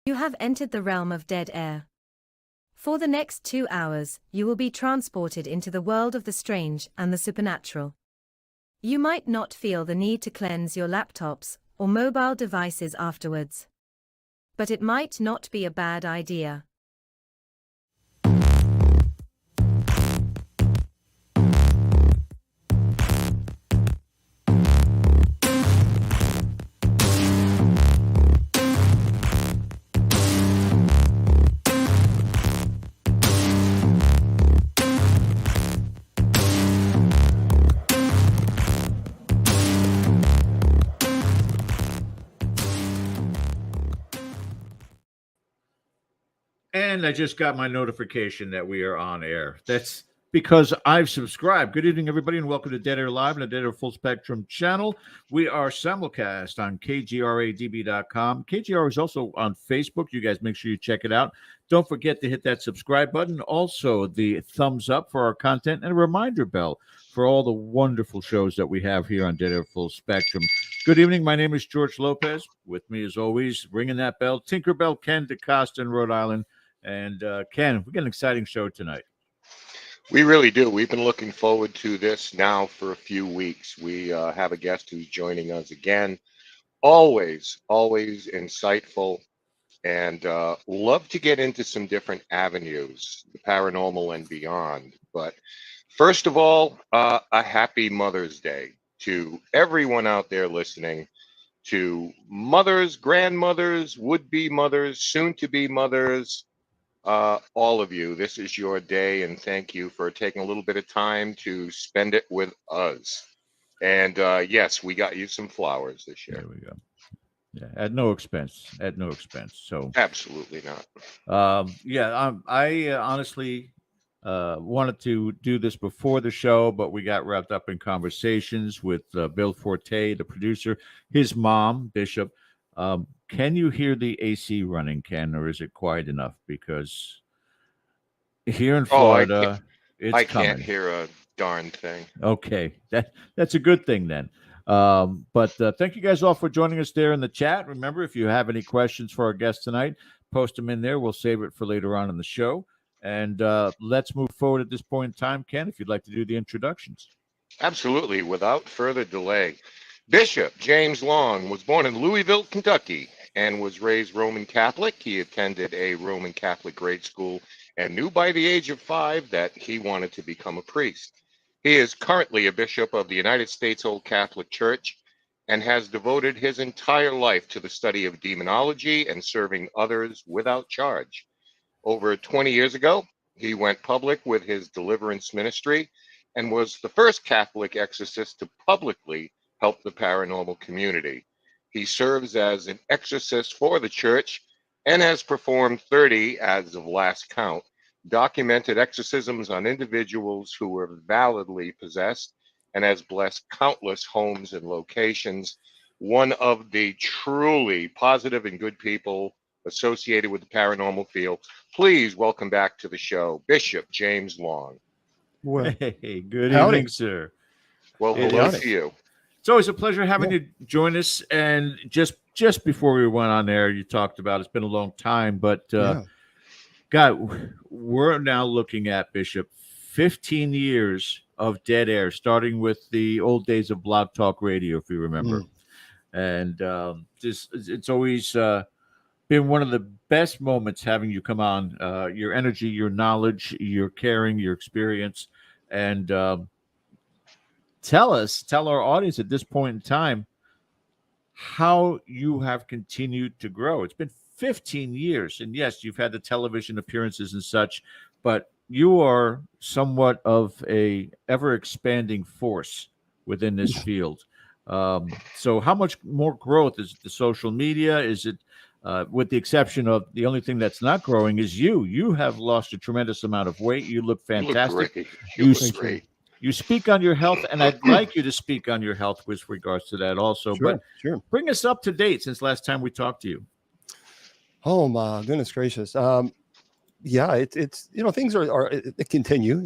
You have entered the realm of dead air. For the next 2 hours, you will be transported into the world of the strange and the supernatural. You might not feel the need to cleanse your laptops or mobile devices afterwards. But it might not be a bad idea. And I just got my notification that we are on air. That's because I've subscribed. Good evening, everybody, and welcome to Dead Air Live and the Dead Air Full Spectrum channel. We are simulcast on KGRADB.com. KGR is also on Facebook. You guys make sure you check it out. Don't forget to hit that subscribe button. Also, the thumbs up for our content and a reminder bell for all the wonderful shows that we have here on Dead Air Full Spectrum. Good evening. My name is George Lopez. With me, as always, ringing that bell, Tinkerbell Ken DeCosta in Rhode Island. And Ken, we got an exciting show tonight. We really do. We've been looking forward to this now for a few weeks. We have a guest who's joining us again. Always insightful, and love to get into some different avenues, the paranormal and beyond. But first of all, a happy Mother's Day to everyone out there listening, to mothers, grandmothers, would-be mothers, soon-to-be mothers, all of you. This is your day, and thank you for taking a little bit of time to spend it with us. And yes, we got you some flowers this year. There we go. Yeah, at no expense. So absolutely not. I honestly wanted to do this before the show, but we got wrapped up in conversations with Bill Forte, the producer, his mom, Bishop. Can you hear the AC running, Ken, or is it quiet enough? Because here in Florida, I can't hear a darn thing. Okay, that's a good thing then. But thank you guys all for joining us there in the chat. Remember, if you have any questions for our guest tonight, post them in there. We'll save it for later on in the show. And let's move forward at this point in time. Ken, if you'd like to do the introductions. Absolutely. Without further delay. Bishop James Long was born in Louisville, Kentucky, and was raised Roman Catholic. He attended a Roman Catholic grade school and knew by the age of 5 that he wanted to become a priest. He is currently a bishop of the United States Old Catholic Church and has devoted his entire life to the study of demonology and serving others without charge. Over 20 years ago, he went public with his deliverance ministry and was the first Catholic exorcist to publicly help the paranormal community. He serves as an exorcist for the church and has performed 30, as of last count, documented exorcisms on individuals who were validly possessed and has blessed countless homes and locations. One of the truly positive and good people associated with the paranormal field. Please welcome back to the show, Bishop James Long. Well, hey, good evening, sir. Well, hello to you. It's always a pleasure having you join us. And just before we went on there, you talked about it's been a long time, but God, we're now looking at, Bishop, 15 years of dead air, starting with the old days of Blog Talk Radio, if you remember. And it's always been one of the best moments having you come on. Your energy, your knowledge, your caring, your experience, and tell our audience at this point in time how you have continued to grow. It's been 15 years, and yes, you've had the television appearances and such, but you are somewhat of a ever-expanding force within this field. So how much more growth is it the social media? Is it, with the exception of the only thing that's not growing is you? You have lost a tremendous amount of weight. You look fantastic. You look great. You speak on your health, and I'd like you to speak on your health with regards to that also. Sure. Bring us up to date since last time we talked to you. Oh my goodness gracious! It's things are continue.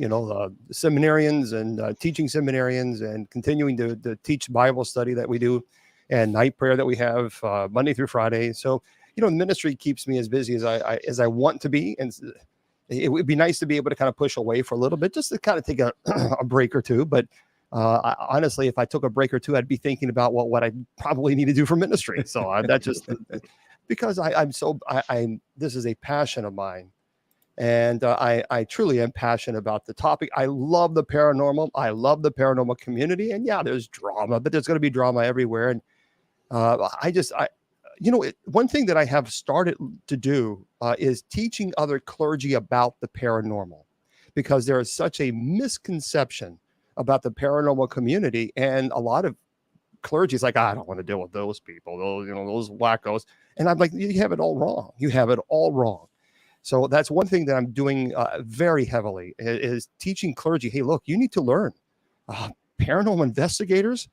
Seminarians and teaching seminarians and continuing to teach Bible study that we do, and night prayer that we have Monday through Friday. So the ministry keeps me as busy as I want to be. And it would be nice to be able to kind of push away for a little bit, just to kind of take a break or two. But honestly, if I took a break or two, I'd be thinking about what I probably need to do for ministry. So that's just because this is a passion of mine. And I truly am passionate about the topic. I love the paranormal. I love the paranormal community. And yeah, there's drama, but there's going to be drama everywhere. And one thing that I have started to do is teaching other clergy about the paranormal, because there is such a misconception about the paranormal community. And a lot of clergy is like, I don't want to deal with those people, those wackos. And I'm like, you have it all wrong. You have it all wrong. So that's one thing that I'm doing very heavily is teaching clergy. Hey, look, you need to learn. Paranormal investigators,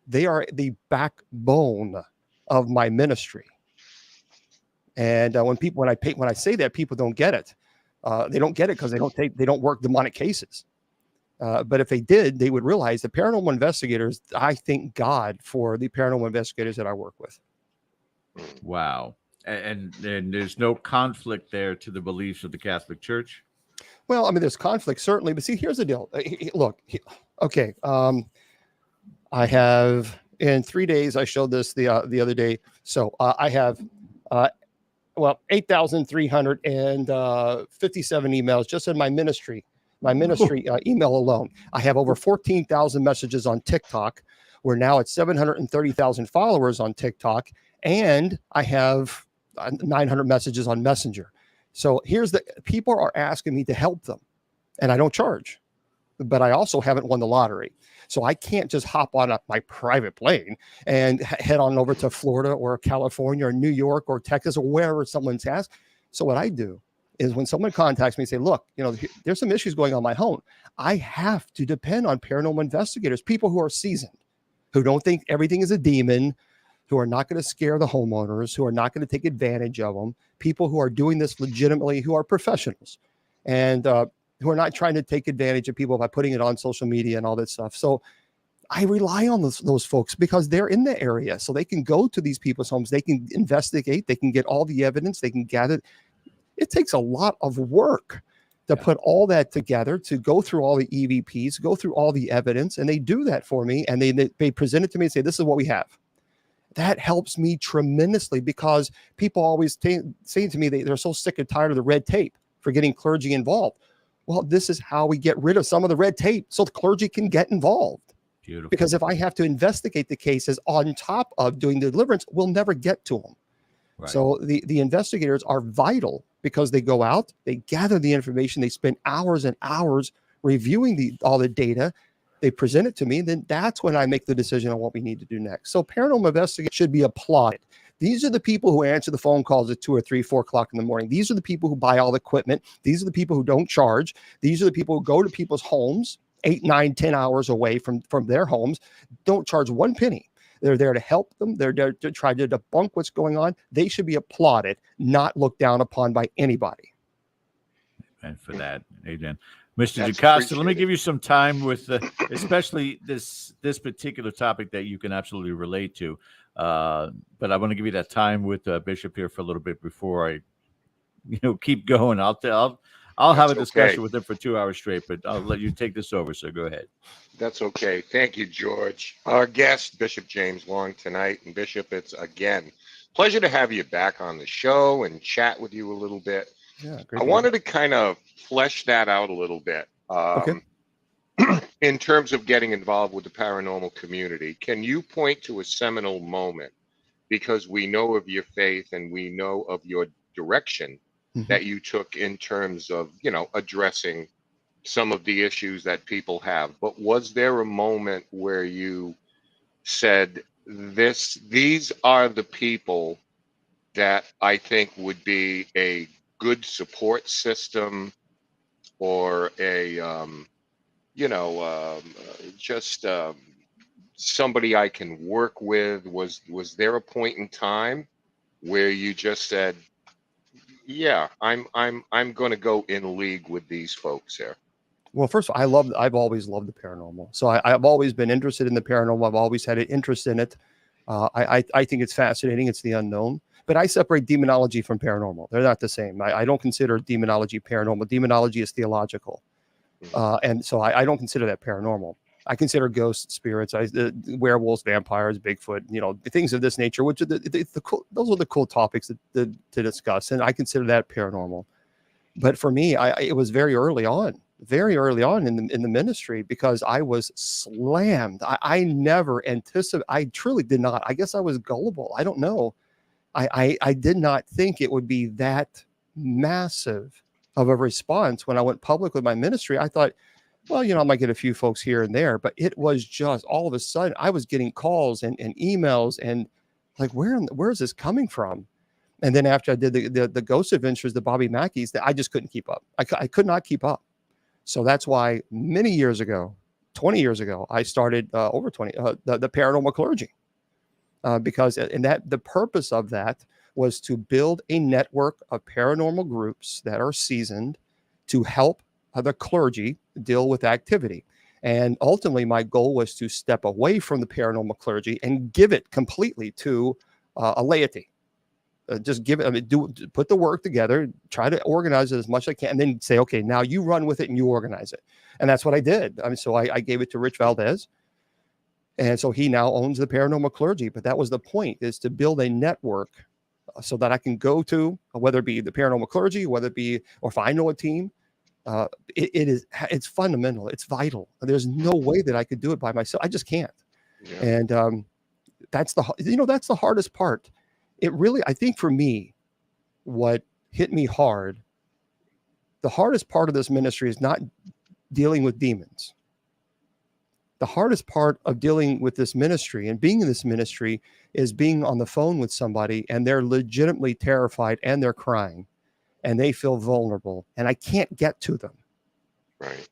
they are the backbone of my ministry. And when I say that, people don't get it. They don't get it because they don't work demonic cases. But if they did, they would realize the paranormal investigators. I thank God for the paranormal investigators that I work with. Wow. And there's no conflict there to the beliefs of the Catholic Church? Well, I mean, there's conflict, certainly. But see, here's the deal. Look, okay. I have, in 3 days, I showed this the other day. So I have, 8,357 emails just in my ministry email alone. I have over 14,000 messages on TikTok. We're now at 730,000 followers on TikTok. And I have 900 messages on Messenger. So people are asking me to help them, and I don't charge, but I also haven't won the lottery. So I can't just hop on my private plane and head on over to Florida or California or New York or Texas or wherever someone's asked. So what I do is when someone contacts me and say, look, there's some issues going on my home, I have to depend on paranormal investigators, people who are seasoned, who don't think everything is a demon, who are not going to scare the homeowners, who are not going to take advantage of them, people who are doing this legitimately, who are professionals, and who are not trying to take advantage of people by putting it on social media and all that stuff. So I rely on those folks because they're in the area. So they can go to these people's homes, they can investigate, they can get all the evidence, they can gather. It takes a lot of work to put all that together, to go through all the EVPs, go through all the evidence, and they do that for me, and they present it to me and say, this is what we have. That helps me tremendously because people always say to me they're so sick and tired of the red tape for getting clergy involved. Well, this is how we get rid of some of the red tape so the clergy can get involved. Beautiful. Because if I have to investigate the cases on top of doing the deliverance, we'll never get to them. Right. So the investigators are vital because they go out, they gather the information, they spend hours and hours reviewing all the data. They present it to me, then that's when I make the decision on what we need to do next. So paranormal investigators should be applauded. These are the people who answer the phone calls at 2 or 3, 4 o'clock in the morning. These are the people who buy all the equipment. These are the people who don't charge. These are the people who go to people's homes 8, 9, 10 hours away from their homes, don't charge one penny. They're there to help them. They're there to try to debunk what's going on. They should be applauded, not looked down upon by anybody. And for that, Adrian. Mr. DeCosta, let me give you some time with especially this particular topic that you can absolutely relate to. But I want to give you that time with Bishop here for a little bit before I, keep going. I'll have a discussion with him for 2 hours straight, but I'll let you take this over. So go ahead. That's okay. Thank you, George. Our guest, Bishop James Long, tonight. And Bishop, it's again pleasure to have you back on the show and chat with you a little bit. Yeah, great. I wanted to kind of flesh that out a little bit. Okay. In terms of getting involved with the paranormal community, can you point to a seminal moment? Because we know of your faith and we know of your direction that you took in terms of, addressing some of the issues that people have. But was there a moment where you said, these are the people that I think would be a good support system or somebody I can work with? Was there a point in time where you just said, yeah, I'm going to go in league with these folks here? Well, first of all, I've always loved the paranormal. So I've always been interested in the paranormal. I've always had an interest in it. I think it's fascinating. It's the unknown. But I separate demonology from paranormal. They're not the same. I don't consider demonology paranormal. Demonology is theological. And so I don't consider that paranormal. I consider ghosts, spirits, werewolves, vampires, Bigfoot, things of this nature, which are the cool, those are the cool topics to discuss. And I consider that paranormal. But for me, it was very early on in the ministry, because I was slammed. I never anticipated. I truly did not. I guess I was gullible. I don't know. I did not think it would be that massive of a response when I went public with my ministry. I thought, well, I might get a few folks here and there, but it was just all of a sudden I was getting calls and emails, and like, where is this coming from? And then after I did the ghost adventures, the Bobby Mackeys, that I just couldn't keep up. I could not keep up. So that's why many years ago, 20 years ago, I started over 20, the Paranormal Clergy, because the purpose of that was to build a network of paranormal groups that are seasoned to help the clergy deal with activity. And ultimately, my goal was to step away from the paranormal clergy and give it completely to a laity. Just give it, put the work together, try to organize it as much as I can, and then say, okay, now you run with it and you organize it. And that's what I did. So I gave it to Rich Valdez. And so he now owns the Paranormal Clergy. But that was the point, is to build a network so that I can go to, whether it be the Paranormal Clergy, or if I know a team, it's fundamental. It's vital. There's no way that I could do it by myself. I just can't. Yeah. And that's the hardest part. It really, I think for me, what hit me hard, the hardest part of this ministry is not dealing with demons. The hardest part of dealing with this ministry and being in this ministry is being on the phone with somebody and they're legitimately terrified and they're crying and they feel vulnerable and I can't get to them. Right.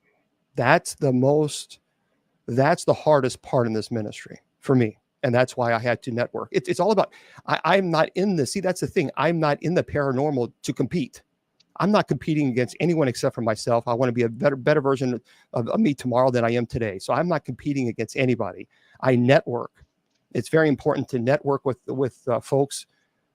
That's the hardest part in this ministry for me. And that's why I had to network. It's all about, I'm not in the, see, that's the thing. I'm not in the paranormal to compete. I'm not competing against anyone except for myself. I want to be a better version of me tomorrow than I am today. So I'm not competing against anybody. I network. It's very important to network with folks.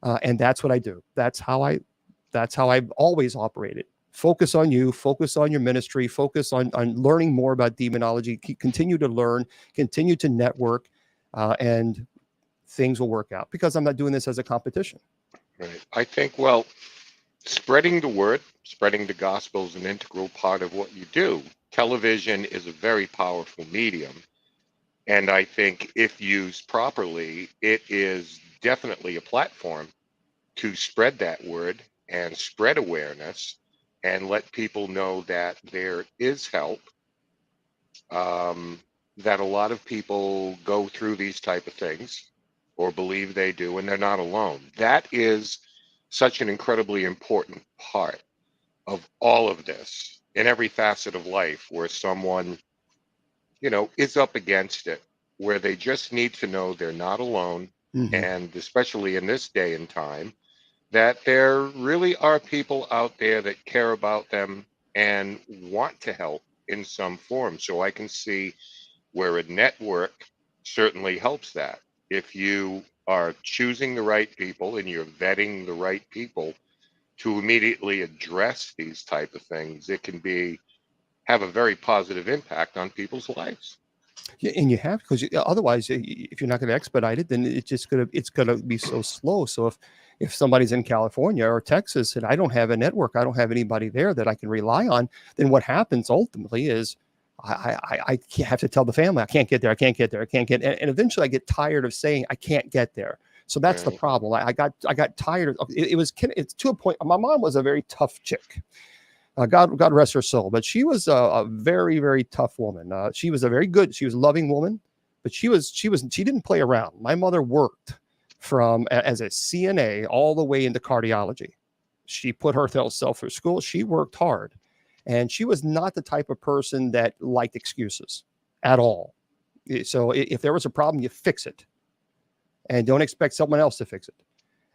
And that's what I do. That's how I've always operated. Focus on you, focus on your ministry, focus on learning more about demonology, continue to learn, continue to network, and things will work out, because I'm not doing this as a competition. Right. I think, well, spreading the word, spreading the gospel is an integral part of what you do. Television is a very powerful medium. And I think if used properly, it is definitely a platform to spread that word and spread awareness and let people know that there is help, that a lot of people go through these type of things or believe they do, and they're not alone. That is such an incredibly important part of all of this in every facet of life, where someone, is up against it, where they just need to know they're not alone. Mm-hmm. And especially in this day and time, that there really are people out there that care about them and want to help in some form. So I can see where a network certainly helps that. If you are choosing the right people and you're vetting the right people to immediately address these type of things, it can have a very positive impact on people's lives. Yeah, and you have, because otherwise, if you're not going to expedite it, then it's gonna be so slow. So if somebody's in California or Texas and I don't have a network, I don't have anybody there that I can rely on, then what happens ultimately is I have to tell the family, I can't get there, and eventually I get tired of saying I can't get there. So that's the problem. I got tired of it. It's to a point. My mom was a very tough chick. God rest her soul, but she was a very, very tough woman. She was she was a loving woman, but she didn't play around. My mother worked as a CNA all the way into cardiology. She put herself through school. She worked hard, and she was not the type of person that liked excuses at all. So if there was a problem, you fix it, and don't expect someone else to fix it.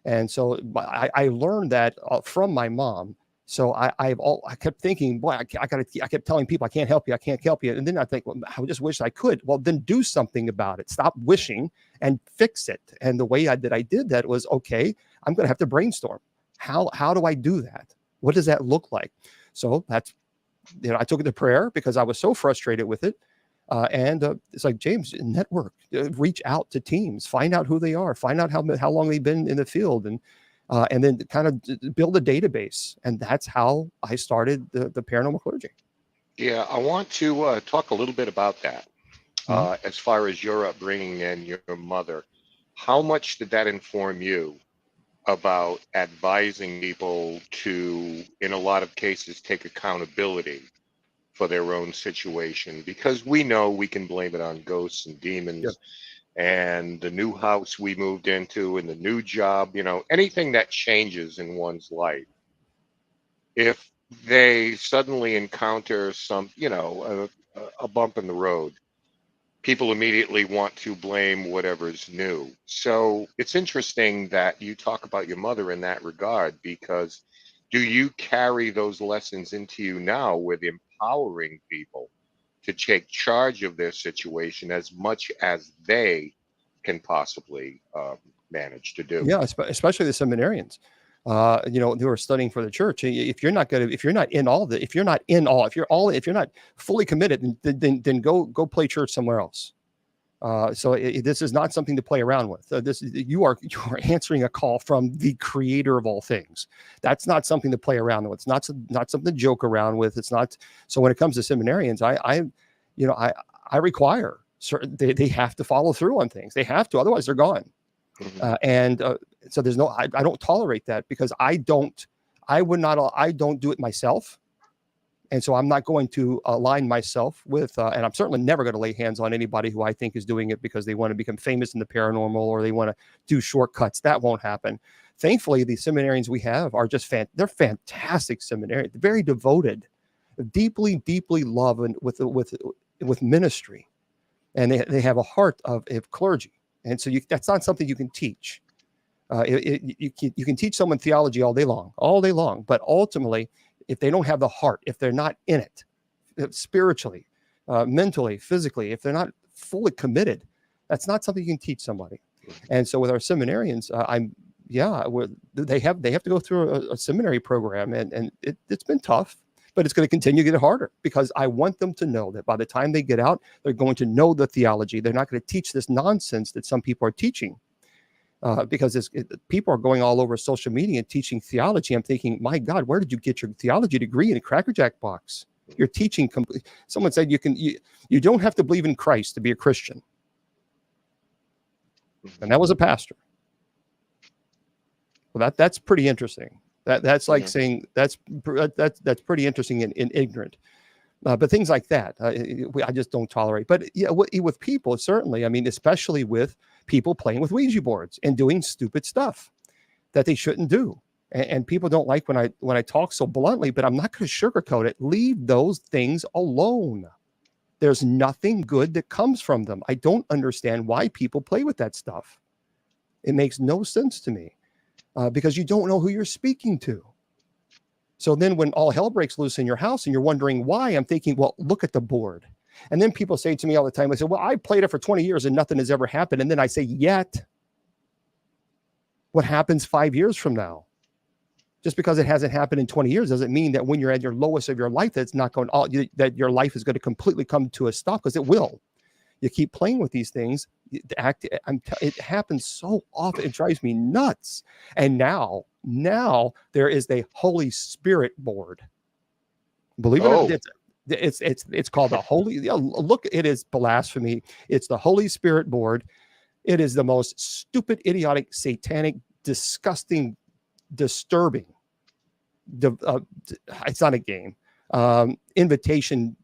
And so I learned that from my mom. So I kept thinking, boy, I kept telling people I can't help you, and then I think, well, I just wish I could. Well, then do something about it. Stop wishing and fix it. And the way I did that was, okay, I'm going to have to brainstorm. How do I do that? What does that look like? So that's, I took it to prayer because I was so frustrated with it. And it's like, James, network, reach out to teams, find out who they are, find out how long they've been in the field, and then kind of build a database. And that's how I started the paranormal clergy. Yeah, I want to talk a little bit about that. As far as your upbringing and your mother, how much did that inform you about advising people to, in a lot of cases, take accountability for their own situation? Because we know we can blame it on ghosts and demons. Yep. And the new house we moved into and the new job, anything that changes in one's life. If they suddenly encounter some, a bump in the road, people immediately want to blame whatever's new. So it's interesting that you talk about your mother in that regard, because do you carry those lessons into you now with empowering people to take charge of their situation as much as they can possibly manage to do? Yeah, especially the seminarians, who are studying for the church. If you're not fully committed, then go play church somewhere else. So this is not something to play around with. You are answering a call from the Creator of all things. That's not something to play around with. It's not something to joke around with. It's not. So when it comes to seminarians, I require certain, they have to follow through on things. They have to, otherwise they're gone. So there's I don't tolerate that, because I don't do it myself. And so I'm not going to align myself with, and I'm certainly never going to lay hands on anybody who I think is doing it because they want to become famous in the paranormal or they want to do shortcuts. That won't happen. Thankfully, the seminarians we have are just they're fantastic seminarians, very devoted, deeply, deeply love with ministry. And they have a heart of clergy. And so that's not something you can teach. You can teach someone theology all day long, but ultimately, if they don't have the heart, if they're not in it, spiritually, mentally, physically, if they're not fully committed, that's not something you can teach somebody. And so with our seminarians, they have to go through a seminary program, and it's been tough, but it's going to continue to get harder, because I want them to know that by the time they get out, they're going to know the theology. They're not going to teach this nonsense that some people are teaching. Because people are going all over social media and teaching theology. I'm thinking, my God, where did you get your theology degree? In a Cracker Jack box? You're teaching. Someone said you don't have to believe in Christ to be a Christian, and that was a pastor. Well, that's pretty interesting. That's like saying that's pretty interesting and ignorant. But things like that, I just don't tolerate. But yeah, with people, certainly. I mean, especially with people playing with Ouija boards and doing stupid stuff that they shouldn't do. And people don't like when I talk so bluntly, but I'm not going to sugarcoat it. Leave those things alone. There's nothing good that comes from them. I don't understand why people play with that stuff. It makes no sense to me, because you don't know who you're speaking to. So then when all hell breaks loose in your house and you're wondering why, I'm thinking, well, look at the board. And then people say to me all the time, they say, well, I played it for 20 years and nothing has ever happened. And then I say, yet, what happens 5 years from now? Just because it hasn't happened in 20 years doesn't mean that when you're at your lowest of your life, that your life is going to completely come to a stop, because it will. You keep playing with these things. It happens so often. It drives me nuts. And now there is a Holy Spirit board. Believe it or not, it's called the Holy. Look, it is blasphemy. It's the Holy Spirit board. It is the most stupid, idiotic, satanic, disgusting, disturbing. It's not a game. Invitation,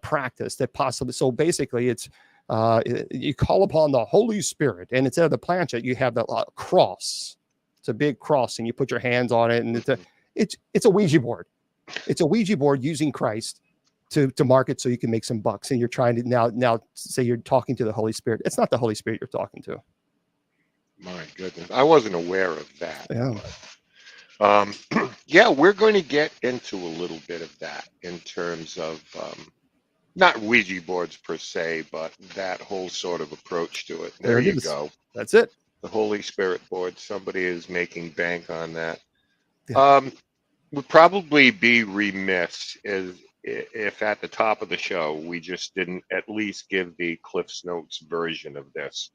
practice that possibly. So basically, it's. You call upon the Holy Spirit, and instead of the planchette, you have the cross. It's a big cross, and you put your hands on it, and it's a Ouija board. It's a Ouija board using Christ to market so you can make some bucks. And you're trying to now say you're talking to the Holy Spirit. It's not the Holy Spirit you're talking to. My goodness, I wasn't aware of that. Yeah. Yeah, we're going to get into a little bit of that in terms of not Ouija boards per se, but that whole sort of approach to it. There There it you is. go. That's it. The Holy Spirit board. Somebody is making bank on that. Yeah. Would probably be remiss if at the top of the show we just didn't at least give the Cliff's Notes version of this.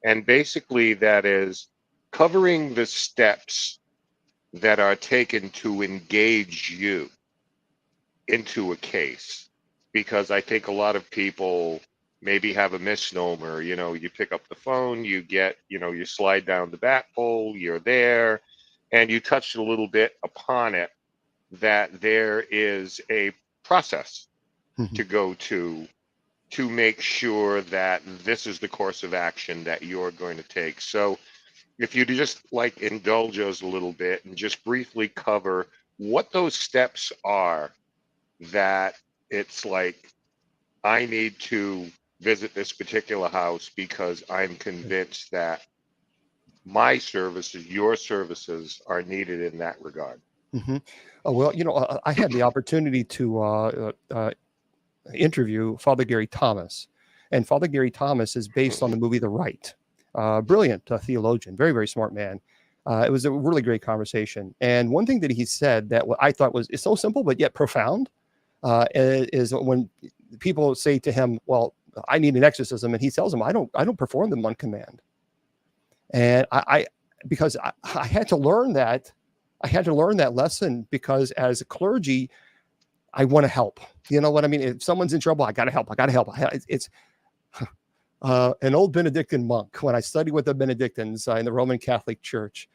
And basically that is covering the steps that are taken to engage you into a case. Because I think a lot of people maybe have a misnomer. You pick up the phone, you slide down the bat pole, you're there, and you touched a little bit upon it, that there is a process Mhm. to go to make sure that this is the course of action that you're going to take. So if you just indulge us a little bit and just briefly cover what those steps are, that it's like, I need to visit this particular house because I'm convinced that my services, your services, are needed in that regard. Mm-hmm. Well, I had the opportunity to interview Father Gary Thomas, and Father Gary Thomas is based on the movie The Rite. Brilliant theologian, very, very smart man. It was a really great conversation. And one thing that he said that I thought is so simple but yet profound is when people say to him, "Well, I need an exorcism," and he tells them, "I don't perform them on command." And because I had to learn that. I had to learn that lesson because as a clergy, I want to help. You know what I mean? If someone's in trouble, I got to help. I got to help. It's an old Benedictine monk. When I studied with the Benedictines in the Roman Catholic Church,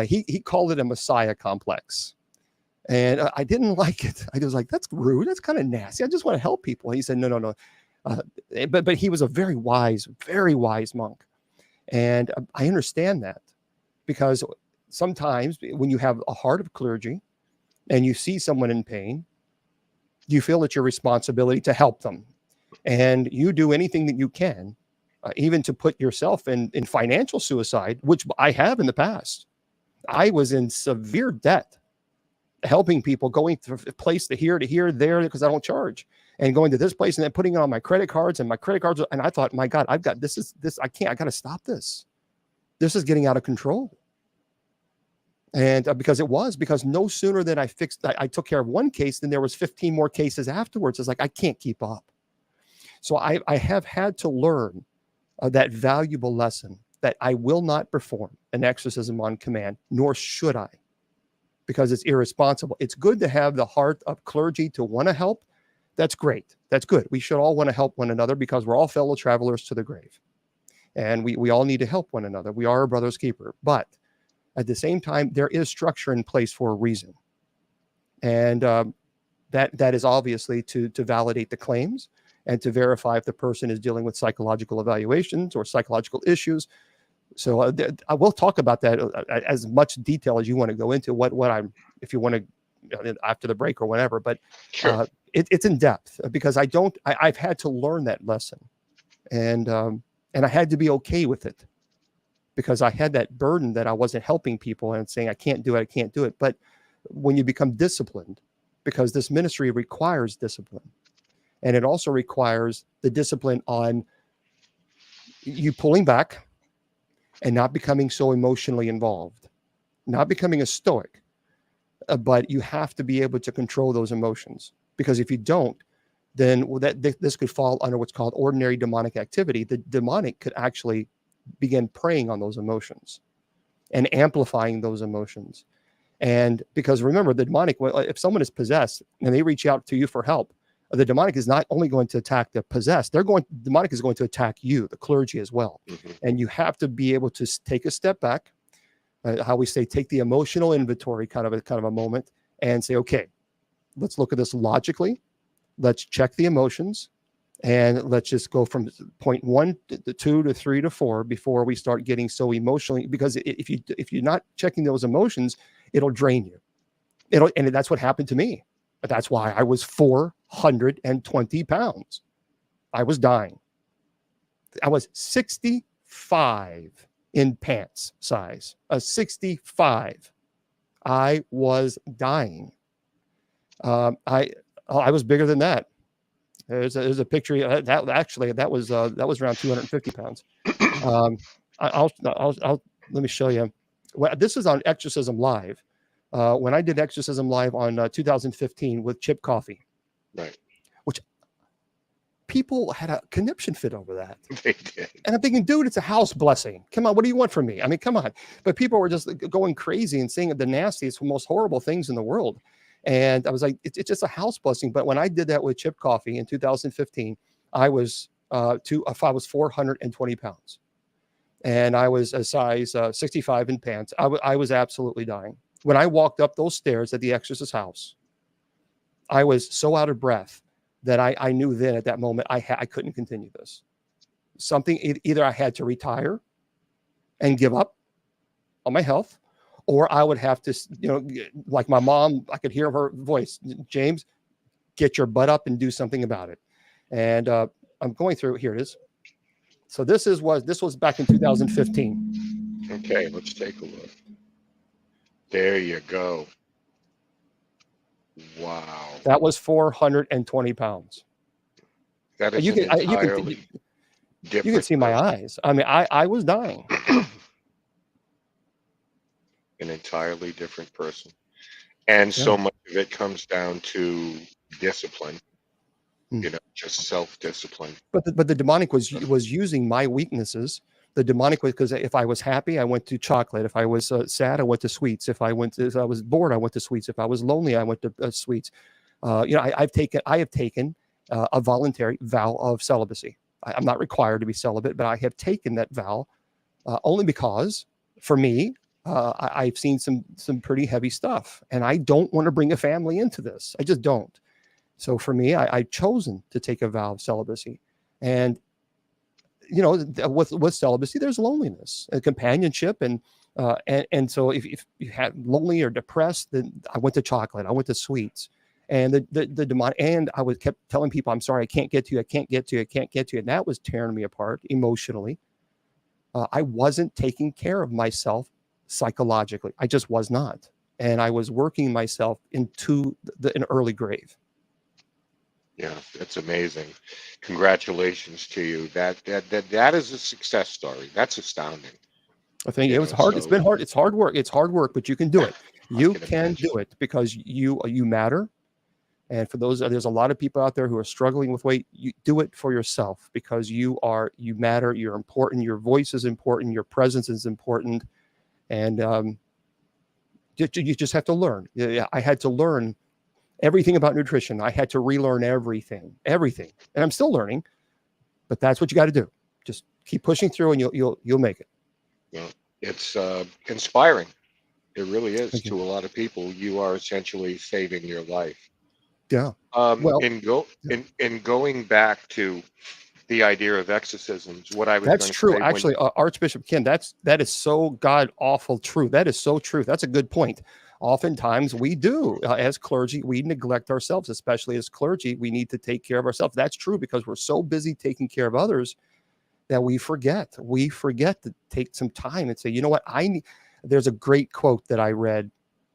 he called it a Messiah complex. And I didn't like it. I was like, that's rude. That's kind of nasty. I just want to help people. He said, no. But he was a very wise monk. And I understand that because sometimes when you have a heart of clergy and you see someone in pain, you feel it's your responsibility to help them. And you do anything that you can, even to put yourself in financial suicide, which I have in the past. I was in severe debt, helping people, going from place to here, there, because I don't charge, and going to this place and then putting it on my credit cards, and I thought, my God, I got to stop this. This is getting out of control. And because no sooner than I took care of one case, then there was 15 more cases afterwards. It's like, I can't keep up. So I have had to learn that valuable lesson that I will not perform an exorcism on command, nor should I, because it's irresponsible. It's good to have the heart of clergy to want to help. That's great. That's good. We should all want to help one another because we're all fellow travelers to the grave. And we all need to help one another. We are a brother's keeper. But at the same time, there is structure in place for a reason. And that is obviously to validate the claims and to verify if the person is dealing with psychological evaluations or psychological issues. So I will talk about that as much detail as you want to go into if you want to, after the break or whatever, but Sure. It's in depth because I've had to learn that lesson, and I had to be okay with it because I had that burden that I wasn't helping people and saying, I can't do it. But when you become disciplined, because this ministry requires discipline, and it also requires the discipline on you pulling back and not becoming so emotionally involved, not becoming a stoic, but you have to be able to control those emotions, because if you don't, then this could fall under what's called ordinary demonic activity. The demonic could actually begin preying on those emotions and amplifying those emotions. And because remember, the demonic, if someone is possessed and they reach out to you for help, the demonic is not only going to attack the possessed, demonic is going to attack you, the clergy, as well. Mm-hmm. And you have to be able to take a step back, how we say, take the emotional inventory kind of a moment and say, okay, let's look at this logically. Let's check the emotions, and let's just go from point 1 to 2 to 3 to 4 before we start getting so emotionally, because if you're not checking those emotions, it'll drain you. And that's what happened to me. That's why I was 420 pounds. I was dying. I was 65 in pants size, a 65. I was dying. I was bigger than that. There's a picture that was around 250 pounds. I'll let me show you. Well, this is on Exorcism Live. When I did Exorcism Live on 2015 with Chip Coffey, Right. which people had a conniption fit over that. They did. And I'm thinking, dude, it's a house blessing. Come on, what do you want from me? I mean, come on. But people were just going crazy and saying the nastiest, most horrible things in the world. And I was like, it's just a house blessing. But when I did that with Chip Coffey in 2015, I was 420 pounds. And I was a size 65 in pants. I was absolutely dying. When I walked up those stairs at the Exorcist house, I was so out of breath that I knew then at that moment I couldn't continue this. Either I had to retire and give up on my health, or I would have to, like my mom, I could hear her voice, James, get your butt up and do something about it. And I'm going through, here it is. So this was back in 2015. Okay, let's take a look. There you go. Wow. That was 420 pounds. That is different. You can see my eyes. I mean, I was dying. An entirely different person. And so much of it comes down to discipline, just self-discipline. But the demonic was using my weaknesses. The demonic was, because if I was happy, I went to chocolate. If I was sad, I went to sweets. If I was bored, I went to sweets. If I was lonely, I went to sweets. I have taken a voluntary vow of celibacy. I'm not required to be celibate, but I have taken that vow only because, for me, I've seen some pretty heavy stuff, and I don't want to bring a family into this. I just don't. So for me, I've chosen to take a vow of celibacy, and with celibacy, there's loneliness and companionship, and so if you had lonely or depressed, then I went to chocolate, I went to sweets, and the demonic, and I kept telling people, I'm sorry, I can't get to you, I can't get to you, I can't get to you, and that was tearing me apart emotionally. I wasn't taking care of myself psychologically. I just was not, and I was working myself into an early grave. Yeah, that's amazing. Congratulations to you. That is a success story. That's astounding. I think it was hard. It's been hard. It's hard work. It's hard work, but you can do it. You can do it because you matter. And for there's a lot of people out there who are struggling with weight. You do it for yourself because you matter. You're important. Your voice is important. Your presence is important. And you just have to learn. Yeah, I had to learn everything about nutrition. I had to relearn everything, and I'm still learning. But that's what you got to do. Just keep pushing through, and you'll make it. Yeah, it's inspiring. It really is to a lot of people. You are essentially saving your life. Yeah. In going back to the idea of exorcisms, what I was that's true. Actually, Archbishop Ken, that is so god awful true. That is so true. That's a good point. Oftentimes we do, as clergy, we neglect ourselves, especially as clergy. We need to take care of ourselves. That's true because we're so busy taking care of others that we forget. We forget to take some time and say, you know what, there's a great quote that I read,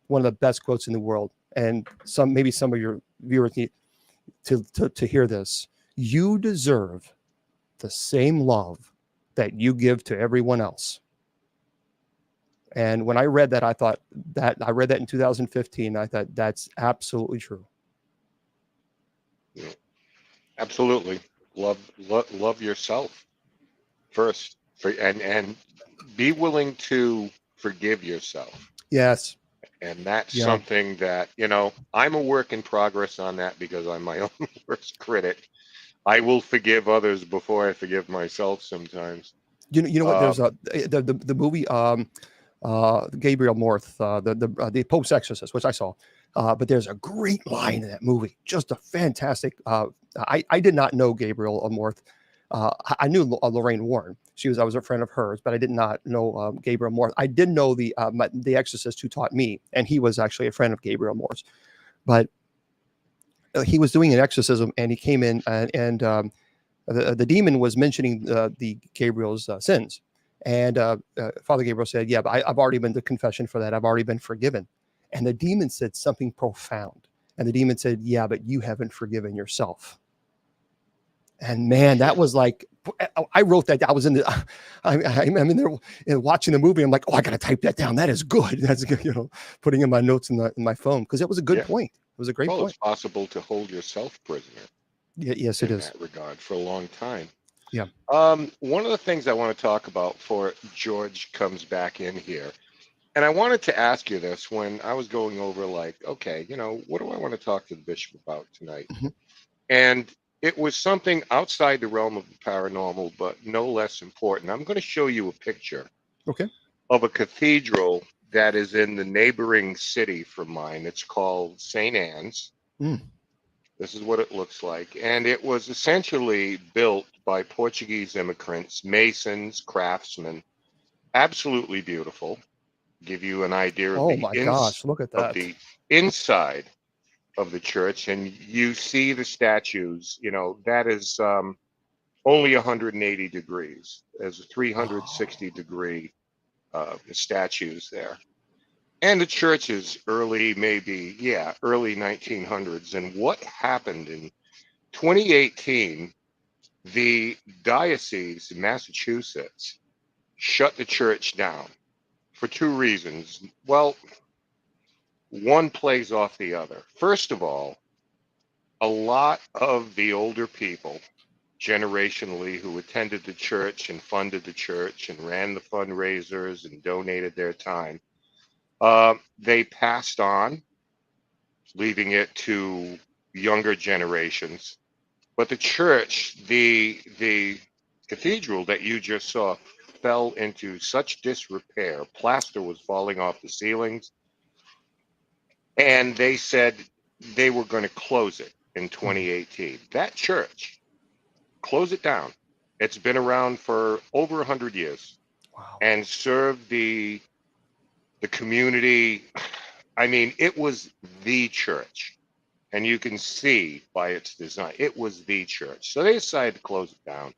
one of the best quotes in the world, and maybe some of your viewers need to hear this. You deserve the same love that you give to everyone else. And when I read that, I read that in 2015. I thought that's absolutely true. Yeah, absolutely. Love yourself first, and be willing to forgive yourself. Yes. And that's something that, I'm a work in progress on that because I'm my own worst critic. I will forgive others before I forgive myself sometimes. You know what? There's the movie Gabriel Morth, the Pope's Exorcist, which I saw. But there's a great line in that movie. Just a fantastic. I did not know Gabriel Morth. I knew Lorraine Warren. I was a friend of hers, but I did not know Gabriel Morth. I did know the exorcist who taught me, and he was actually a friend of Gabriel Morth. But he was doing an exorcism, and he came in, and the demon was mentioning the Gabriel's sins. And Father Gabriel said, yeah, but I've already been to confession for that. I've already been forgiven. And the demon said something profound. And the demon said, yeah, but you haven't forgiven yourself. And man, that was like, I wrote that. I was in the, I'm in there watching the movie. I'm like, oh, I got to type that down. That is good. That's good. Putting in my notes in my phone, because it was a good point. It was a great point. It's possible to hold yourself prisoner. Yes, it is. In that regard for a long time. Yeah. One of the things I want to talk about before George comes back in here, and I wanted to ask you this when I was going over, like, okay, what do I want to talk to the bishop about tonight? Mm-hmm. And it was something outside the realm of the paranormal, but no less important. I'm going to show you a picture of a cathedral that is in the neighboring city from mine. It's called St. Anne's. This is what it looks like. And it was essentially built by Portuguese immigrants, masons, craftsmen. Absolutely beautiful. Give you an idea of look at that. Of the inside of the church. And you see the statues, that is only 180 degrees. There's a 360 degree statues there. And the church is early 1900s. And what happened in 2018, the diocese in Massachusetts shut the church down for two reasons. Well, one plays off the other. First of all, a lot of the older people, generationally, who attended the church and funded the church and ran the fundraisers and donated their time, they passed on, leaving it to younger generations. But the church, the cathedral that you just saw, fell into such disrepair. Plaster was falling off the ceilings. And they said they were going to close it in 2018. That church, close it down. It's been around for over 100 years. Wow. And served the community. I mean, it was the church. And you can see by its design, it was the church. So they decided to close it down.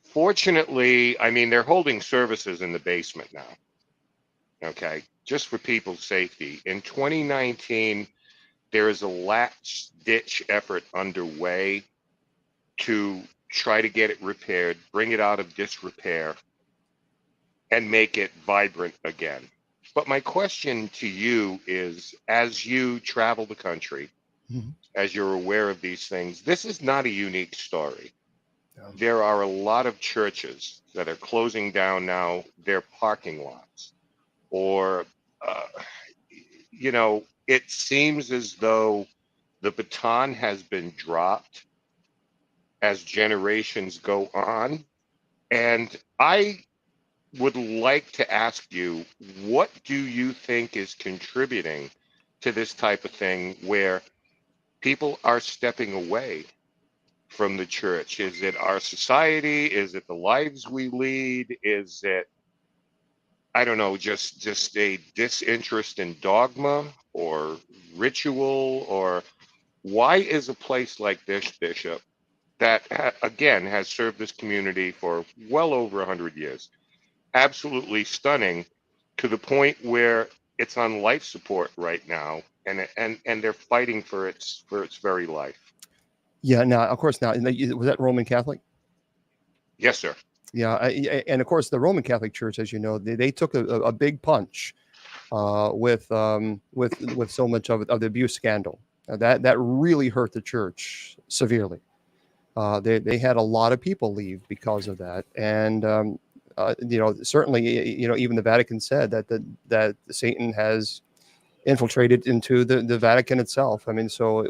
Fortunately, I mean, they're holding services in the basement now. Okay, just for people's safety. In 2019, there is a last-ditch effort underway to try to get it repaired, bring it out of disrepair, and make it vibrant again. But my question to you is, as you travel the country, as you're aware of these things, this is not a unique story. There are a lot of churches that are closing down now their parking lots. Or, it seems as though the baton has been dropped as generations go on. And I would like to ask you, what do you think is contributing to this type of thing where people are stepping away from the church? Is it our society? Is it the lives we lead? Is it, I don't know, just a disinterest in dogma or ritual? Or why is a place like this, Bishop, that again has served this community for well over 100 years, absolutely stunning, to the point where it's on life support right now, and they're fighting for its very life? Yeah. Now, of course, was that Roman Catholic? Yes, sir. Yeah, and of course, the Roman Catholic Church, as you know, they took a big punch with so much of the abuse scandal. That really hurt the church severely. They had a lot of people leave because of that, and certainly, even the Vatican said that Satan has infiltrated into the Vatican itself. I mean, so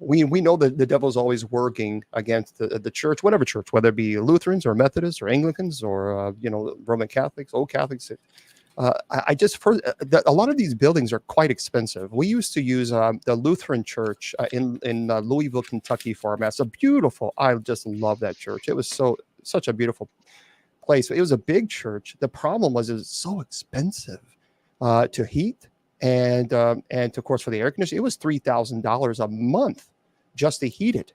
we know that the devil's always working against the church, whatever church, whether it be Lutherans or Methodists or Anglicans or Roman Catholics, old Catholics. I just heard that a lot of these buildings are quite expensive. We used to use the Lutheran church in Louisville, Kentucky for our mass. I just love that church. It was such a beautiful place. It was a big church. The problem was it was so expensive to heat. And of course, for the air conditioning, it was $3,000 a month just to heat it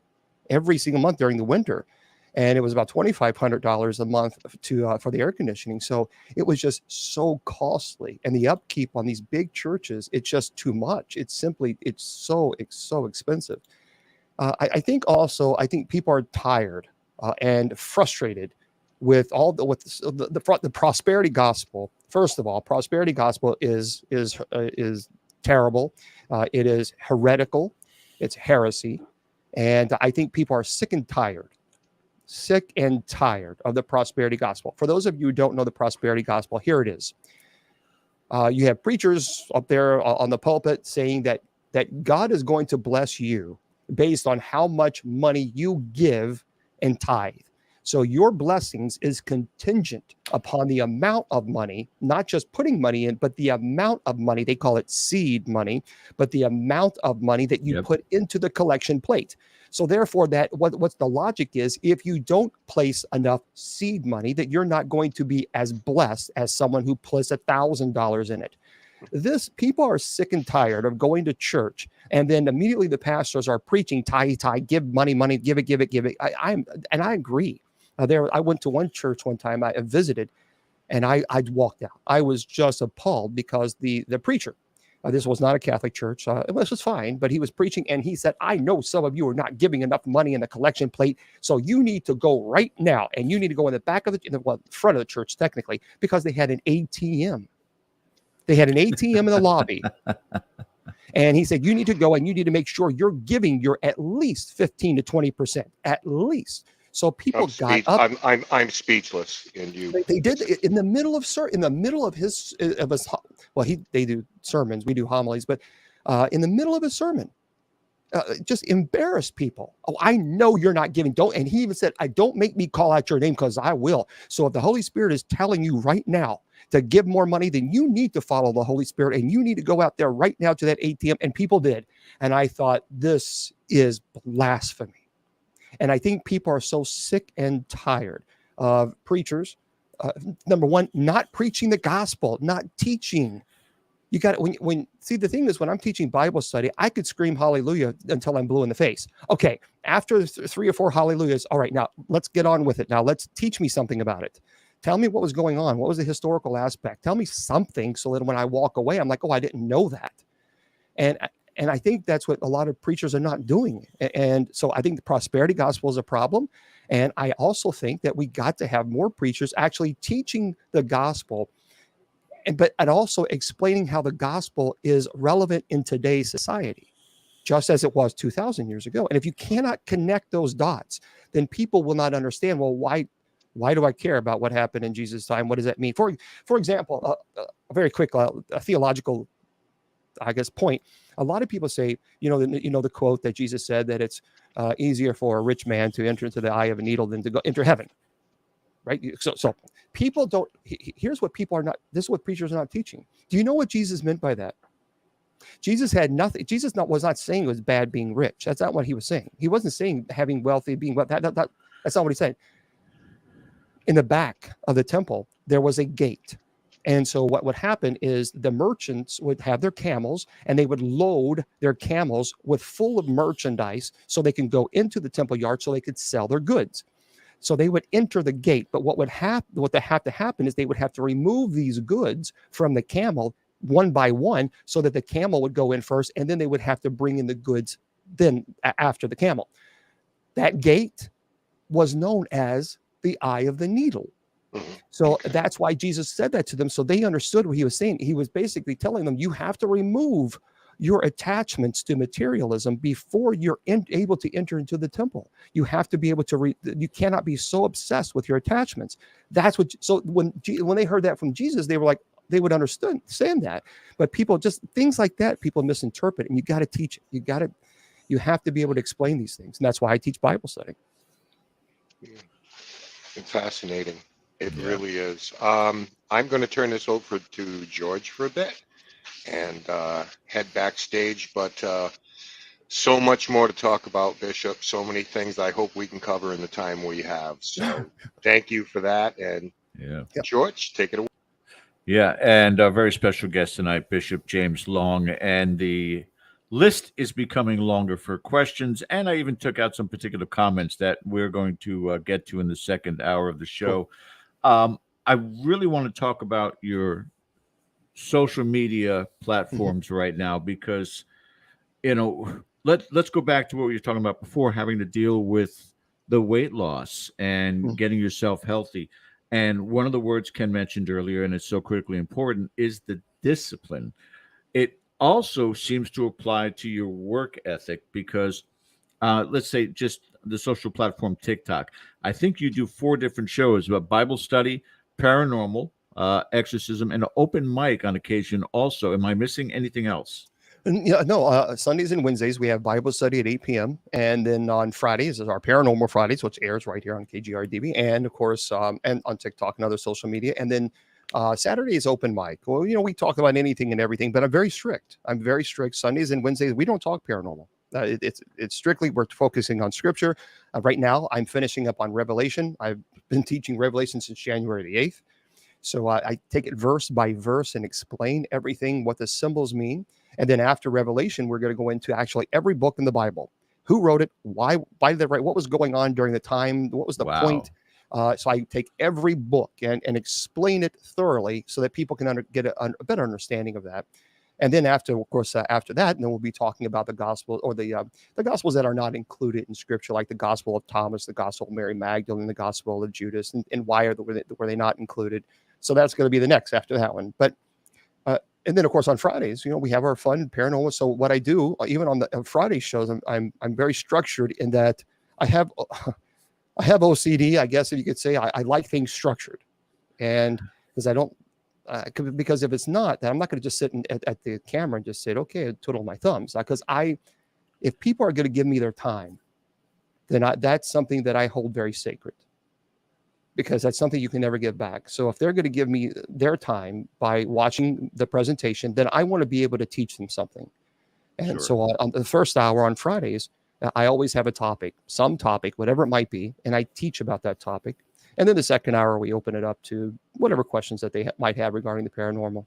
every single month during the winter. and it was about $2,500 a month to for the air conditioning. So it was just so costly, and the upkeep on these big churches, it's just too much. It's so expensive. I think people are tired and frustrated with the prosperity gospel. First of all, prosperity gospel is terrible. It is heretical. It's heresy, and I think people are sick and tired of the prosperity gospel. For those of you who don't know the prosperity gospel, here it is. You have preachers up there on the pulpit saying that God is going to bless you based on how much money you give and tithe. So your blessings is contingent upon the amount of money, not just putting money in, but the amount of money. They call it seed money, but the amount of money that you put into the collection plate. So therefore, what's the logic is, if you don't place enough seed money, that you're not going to be as blessed as someone who puts $1,000 in it. People are sick and tired of going to church, and then immediately the pastors are preaching tithe, give money, give it. I agree. I went to one church one time I visited, and I walked out. I was just appalled because the preacher, this was not a Catholic church. This was fine, but he was preaching, and he said, I know some of you are not giving enough money in the collection plate, so you need to go right now, and you need to go in the back of front of the church, technically, because they had an ATM. They had an ATM in the lobby. And he said, you need to go and you need to make sure you're giving your at least 15 to 20%, at least. So people got up. I'm speechless. And they did in the middle of his well, they do sermons, we do homilies, but in the middle of his sermon, just embarrassed people. Oh, I know you're not giving. Don't. And he even said, don't make me call out your name, because I will. So if the Holy Spirit is telling you right now to give more money, then you need to follow the Holy Spirit, and you need to go out there right now to that ATM. And people did. And I thought, this is blasphemy. And I think people are so sick and tired of preachers, number one, not preaching the gospel, not teaching. You got it. See, the thing is, when I'm teaching Bible study, I could scream hallelujah until I'm blue in the face. Okay, after 3 or 4 hallelujahs, all right, now let's get on with it. Now let's teach me something about it. Tell me what was going on. What was the historical aspect? Tell me something so that when I walk away, I'm like, oh, I didn't know that. And I think that's what a lot of preachers are not doing. And so I think the prosperity gospel is a problem. And I also think that we got to have more preachers actually teaching the gospel, but also explaining how the gospel is relevant in today's society, just as it was 2,000 years ago. And if you cannot connect those dots, then people will not understand, well, why do I care about what happened in Jesus' time? What does that mean? For example, a very quick a theological, I guess, point. A lot of people say, the quote that Jesus said, that it's easier for a rich man to enter into the eye of a needle than to go enter heaven. Right? So people don't. Here's what people are not. This is what preachers are not teaching. Do you know what Jesus meant by that? Jesus had nothing. Jesus was not saying it was bad being rich. That's not what he was saying. He wasn't saying having wealthy, being wealthy. That's not what he said. In the back of the temple, there was a gate. And so what would happen is the merchants would have their camels, and they would load their camels with full of merchandise so they can go into the temple yard so they could sell their goods. So they would enter the gate. But what would have to happen is they would have to remove these goods from the camel one by one so that the camel would go in first, and then they would have to bring in the goods then after the camel. That gate was known as the eye of the needle. So that's why Jesus said that to them, so they understood what he was saying. He was basically telling them, you have to remove your attachments to materialism before you're able to enter into the temple. You have to be able to you cannot be so obsessed with your attachments. That's what. So when they heard that from Jesus, they were like, they would understand that. But people, just things like that, people misinterpret, and you got to teach it. You have to be able to explain these things, and that's why I teach Bible study. It's fascinating. It really is. I'm going to turn this over to George for a bit and head backstage, but so much more to talk about, Bishop. So many things I hope we can cover in the time we have. So thank you for that. And George, take it away. Yeah, and a very special guest tonight, Bishop James Long, and the list is becoming longer for questions, and I even took out some particular comments that we're going to get to in the second hour of the show. I really want to talk about your social media platforms right now, because let's go back to what we were talking about before, having to deal with the weight loss and getting yourself healthy. And one of the words Ken mentioned earlier, and it's so critically important, is the discipline. It also seems to apply to your work ethic, because let's say just the social platform TikTok. I think you do 4 different shows about Bible study, paranormal, exorcism, and an open mic on occasion also. Am I missing anything else? Yeah, no, Sundays and Wednesdays, we have Bible study at 8 p.m. And then on Fridays is our Paranormal Fridays, which airs right here on KGRDB. And of course, and on TikTok and other social media. And then Saturday is open mic. Well, we talk about anything and everything, but I'm very strict. Sundays and Wednesdays, we don't talk paranormal. It's strictly, we're focusing on scripture. Right now, I'm finishing up on Revelation. I've been teaching Revelation since January the 8th. So I take it verse by verse and explain everything, what the symbols mean. And then after Revelation, we're going to go into actually every book in the Bible. Who wrote it? Why did they write? What was going on during the time? What was the point? So I take every book and explain it thoroughly so that people can get a better understanding of that. And then after that, then we'll be talking about the gospel, or the gospels that are not included in scripture, like the gospel of Thomas, the gospel of Mary Magdalene, the gospel of Judas, and why were they not included? So that's going to be the next after that one. But and then of course on Fridays, we have our fun paranormal. So what I do, even on the Friday shows, I'm very structured in that I have OCD, I guess, if you could say. I like things structured, and because I don't. Because if it's not, then I'm not going to just sit at the camera and just say, okay, twiddle my thumbs. Because if people are going to give me their time, then that's something that I hold very sacred, because that's something you can never give back. So if they're going to give me their time by watching the presentation, then I want to be able to teach them something. And so on the first hour on Fridays, I always have a topic, some topic, whatever it might be, and I teach about that topic. And then the second hour, we open it up to whatever questions that they might have regarding the paranormal.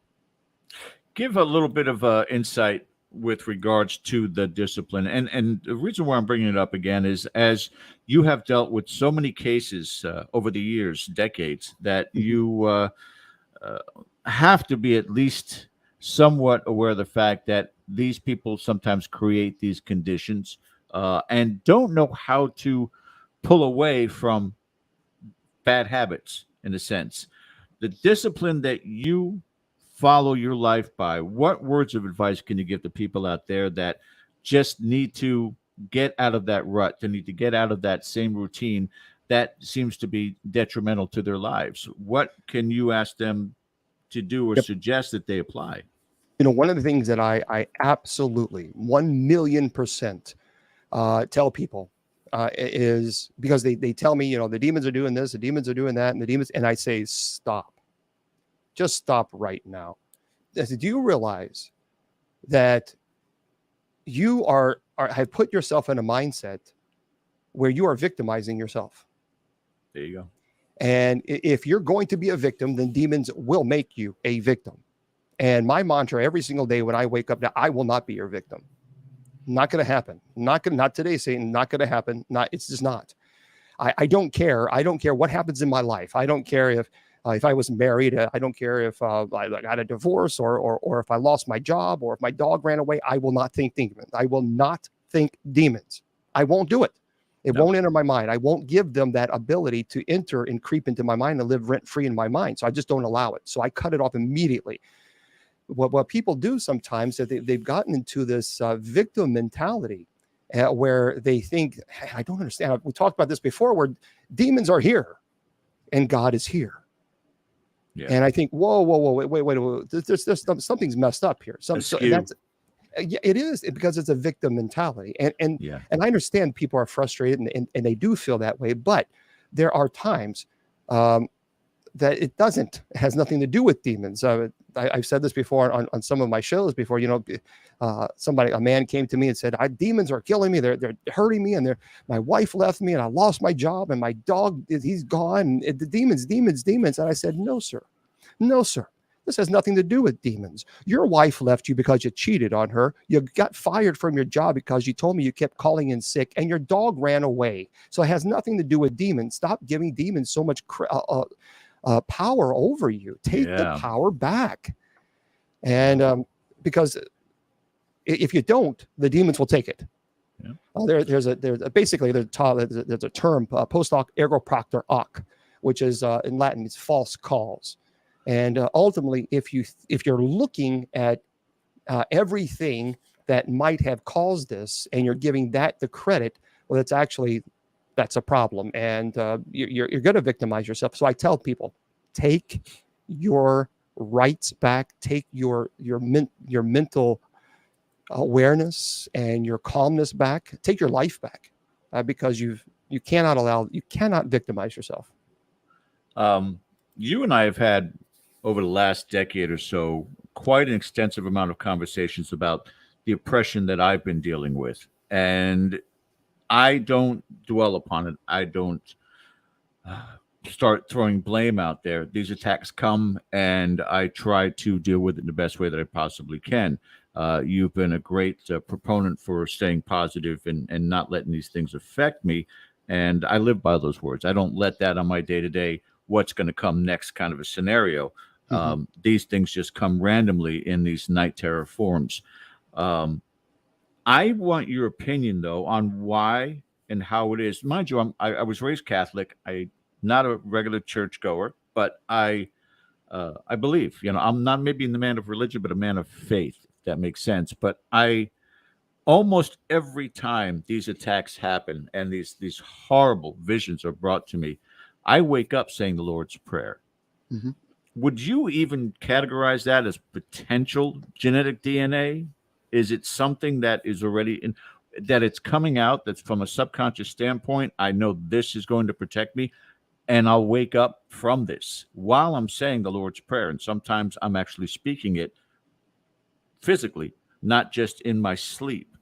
Give a little bit of insight with regards to the discipline. And the reason why I'm bringing it up again is, as you have dealt with so many cases over the years, decades, that you have to be at least somewhat aware of the fact that these people sometimes create these conditions and don't know how to pull away from bad habits, in a sense. The discipline that you follow your life by, what words of advice can you give to people out there that just need to get out of that rut, they need to get out of that same routine that seems to be detrimental to their lives? What can you ask them to do or suggest that they apply? One of the things that I absolutely 1,000,000% tell people is, because they tell me, the demons are doing this, the demons are doing that, and I say, stop. Just stop right now. I said, do you realize that you have put yourself in a mindset where you are victimizing yourself? There you go. And if you're going to be a victim, then demons will make you a victim. And my mantra every single day when I wake up, now, I will not be your victim. Not going to happen. Not today, Satan. Not going to happen. It's just not. I don't care. I don't care what happens in my life. I don't care if I was married. I don't care if I got a divorce or if I lost my job or if my dog ran away. I will not think demons. I will not think demons. I won't do it. It won't enter my mind. I won't give them that ability to enter and creep into my mind and live rent free in my mind. So I just don't allow it. So I cut it off immediately. What people do sometimes is they've gotten into this victim mentality where they think, I don't understand. We talked about this before, where demons are here and God is here. Yeah. And I think, whoa, wait. There's something's messed up here. It is, because it's a victim mentality. And I understand people are frustrated and they do feel that way. But there are times that it has nothing to do with demons. I've said this before on some of my shows before. A man came to me and said, demons are killing me. They're hurting me, and my wife left me, and I lost my job, and my dog, he's gone. And the demons. And I said, no, sir. This has nothing to do with demons. Your wife left you because you cheated on her. You got fired from your job because you told me you kept calling in sick, and your dog ran away. So it has nothing to do with demons. Stop giving demons so much power over you. Take the power back. And because if you don't, the demons will take it. Yeah. There's a term, post hoc ergo propter hoc, which is in Latin, it's false cause. And ultimately, if you're looking at everything that might have caused this, and you're giving that the credit, well, that's a problem, and you're going to victimize yourself. So I tell people, take your rights back, take your mental awareness and your calmness back, take your life back, because you cannot victimize yourself. You and I have had, over the last decade or so, quite an extensive amount of conversations about the oppression that I've been dealing with. And I don't dwell upon it. I don't start throwing blame out there. These attacks come, and I try to deal with it in the best way that I possibly can. You've been a great proponent for staying positive and not letting these things affect me. And I live by those words. I don't let that on my day-to-day, what's going to come next kind of a scenario. These things just come randomly in these night terror forms. I want your opinion, though, on why and how it is. Mind you, I was raised Catholic. I'm not a regular churchgoer, but I believe. I'm not maybe the man of religion, but a man of faith, if that makes sense. But almost every time these attacks happen and these horrible visions are brought to me, I wake up saying the Lord's Prayer. Mm-hmm. Would you even categorize that as potential genetic DNA? Is it something that is already that it's coming out, that's from a subconscious standpoint? I know this is going to protect me, and I'll wake up from this while I'm saying the Lord's Prayer. And sometimes I'm actually speaking it physically, not just in my sleep.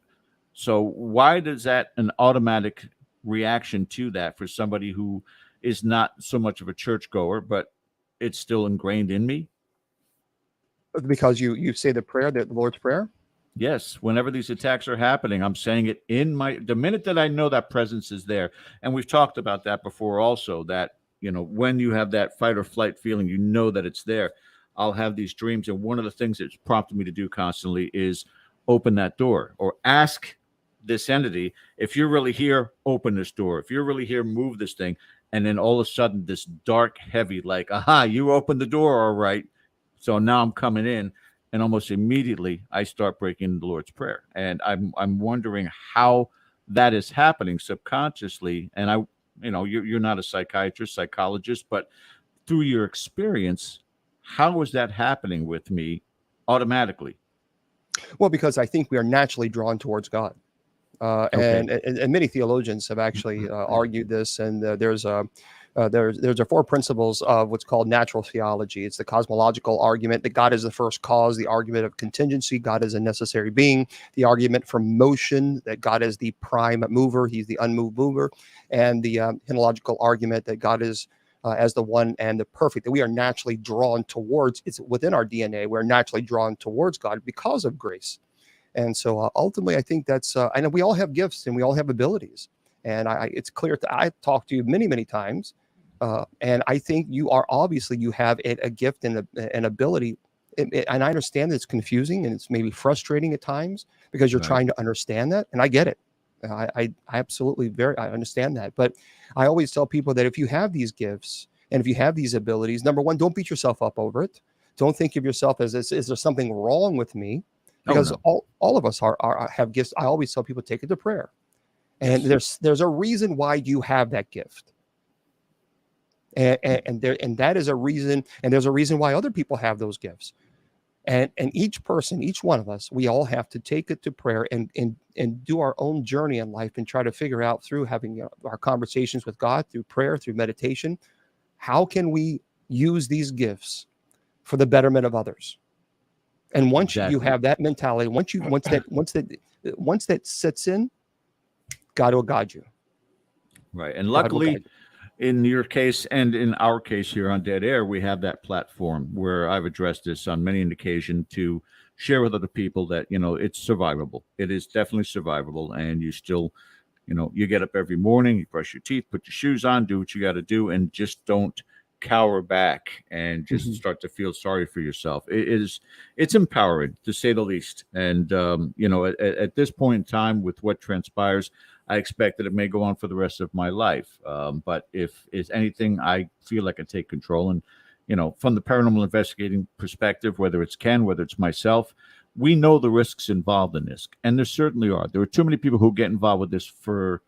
So why does that an automatic reaction to that for somebody who is not so much of a churchgoer, but it's still ingrained in me? Because you say the prayer, the Lord's Prayer? Yes. Whenever these attacks are happening, I'm saying it the minute that I know that presence is there. And we've talked about that before also, that, when you have that fight or flight feeling, that it's there. I'll have these dreams. And one of the things that's prompted me to do constantly is open that door, or ask this entity, if you're really here, open this door. If you're really here, move this thing. And then all of a sudden, this dark, heavy, like, aha, you opened the door, all right. So now I'm coming in, and almost immediately I start breaking the Lord's Prayer. And I'm wondering how that is happening subconsciously. And you're not a psychiatrist, psychologist, but through your experience, how is that happening with me automatically? Well, because I think we are naturally drawn towards God. Okay. and many theologians have actually argued this, and there's a 4 principles of what's called natural theology. It's the cosmological argument that God is the first cause, the argument of contingency, God is a necessary being, the argument for motion, that God is the prime mover, he's the unmoved mover, and the henological argument that God is as the one and the perfect, that we are naturally drawn towards. It's within our DNA. We're naturally drawn towards God because of grace. And so ultimately, I think that's, I know we all have gifts and we all have abilities. And it's clear that I've talked to you many, many times. And I think you have a gift and an ability. And I understand that it's confusing and it's maybe frustrating at times because you're trying to understand that. And I get it. I absolutely I understand that. But I always tell people that if you have these gifts and if you have these abilities, number one, don't beat yourself up over it. Don't think of yourself as, is there something wrong with me? Because all of us have gifts. I always tell people, take it to prayer. And there's a reason why you have that gift. And that is a reason, and there's a reason why other people have those gifts. And each person, each one of us, we all have to take it to prayer and do our own journey in life and try to figure out through having our conversations with God, through prayer, through meditation, how can we use these gifts for the betterment of others? And once you have that mentality, once that sets in, God will guide you. Right. And luckily, in your case and in our case here on Dead Air, we have that platform where I've addressed this on many an occasion to share with other people that, it's survivable. It is definitely survivable. And you still, you get up every morning, you brush your teeth, put your shoes on, do what you got to do, and just don't cower back and just start to feel sorry for yourself. It's empowering, to say the least. And, at this point in time, with what transpires, I expect that it may go on for the rest of my life. But if it's anything, I feel like I take control. And, from the paranormal investigating perspective, whether it's Ken, whether it's myself, we know the risks involved in this. And there certainly are. There are too many people who get involved with this for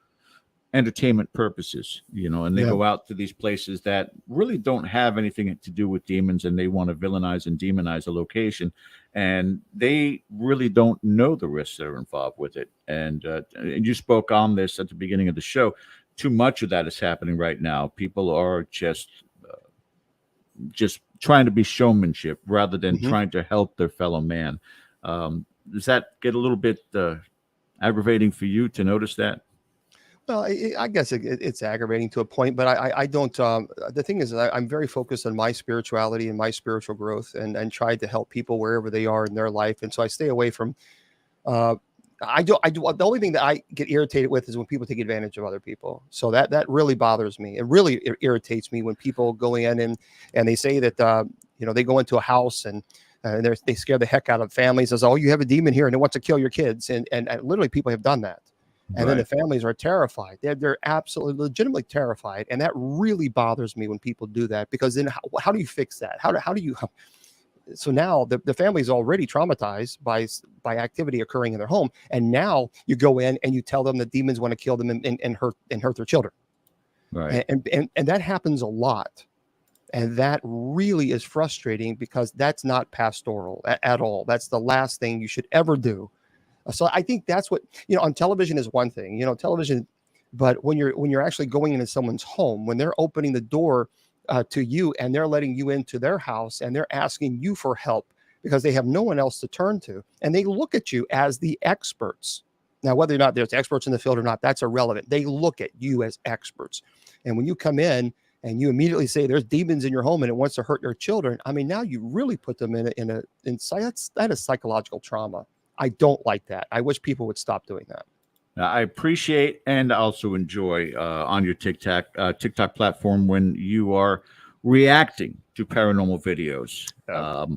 entertainment purposes, and they go out to these places that really don't have anything to do with demons, and they want to villainize and demonize a location, and they really don't know the risks that are involved with it. And you spoke on this at the beginning of the show. Too much of that is happening right now. People are just trying to be showmanship rather than trying to help their fellow man. Does that get a little bit aggravating for you to notice that? Well, I guess it's aggravating to a point, but I don't. The thing is, I'm very focused on my spirituality and my spiritual growth, and try to help people wherever they are in their life. And so I stay away from. I do. The only thing that I get irritated with is when people take advantage of other people. So that really bothers me. It really irritates me when people go in and they say that they go into a house and they scare the heck out of families. Says, "Oh, you have a demon here, and it wants to kill your kids." And literally, people have done that. And then the families are terrified. They're absolutely legitimately terrified. And that really bothers me when people do that, because then how do you fix that? How do you? So now the family is already traumatized by activity occurring in their home. And now you go in and you tell them that demons want to kill them and hurt their children. Right. And that happens a lot. And that really is frustrating, because that's not pastoral at all. That's the last thing you should ever do. So I think that's what, on television is one thing, television, but when you're actually going into someone's home, when they're opening the door to you and they're letting you into their house and they're asking you for help because they have no one else to turn to, and they look at you as the experts. Now, whether or not there's experts in the field or not, that's irrelevant. They look at you as experts. And when you come in and you immediately say there's demons in your home and it wants to hurt your children, I mean, now you really put them that is psychological trauma. I don't like that. I wish people would stop doing that. I appreciate and also enjoy on your TikTok platform when you are reacting to paranormal videos.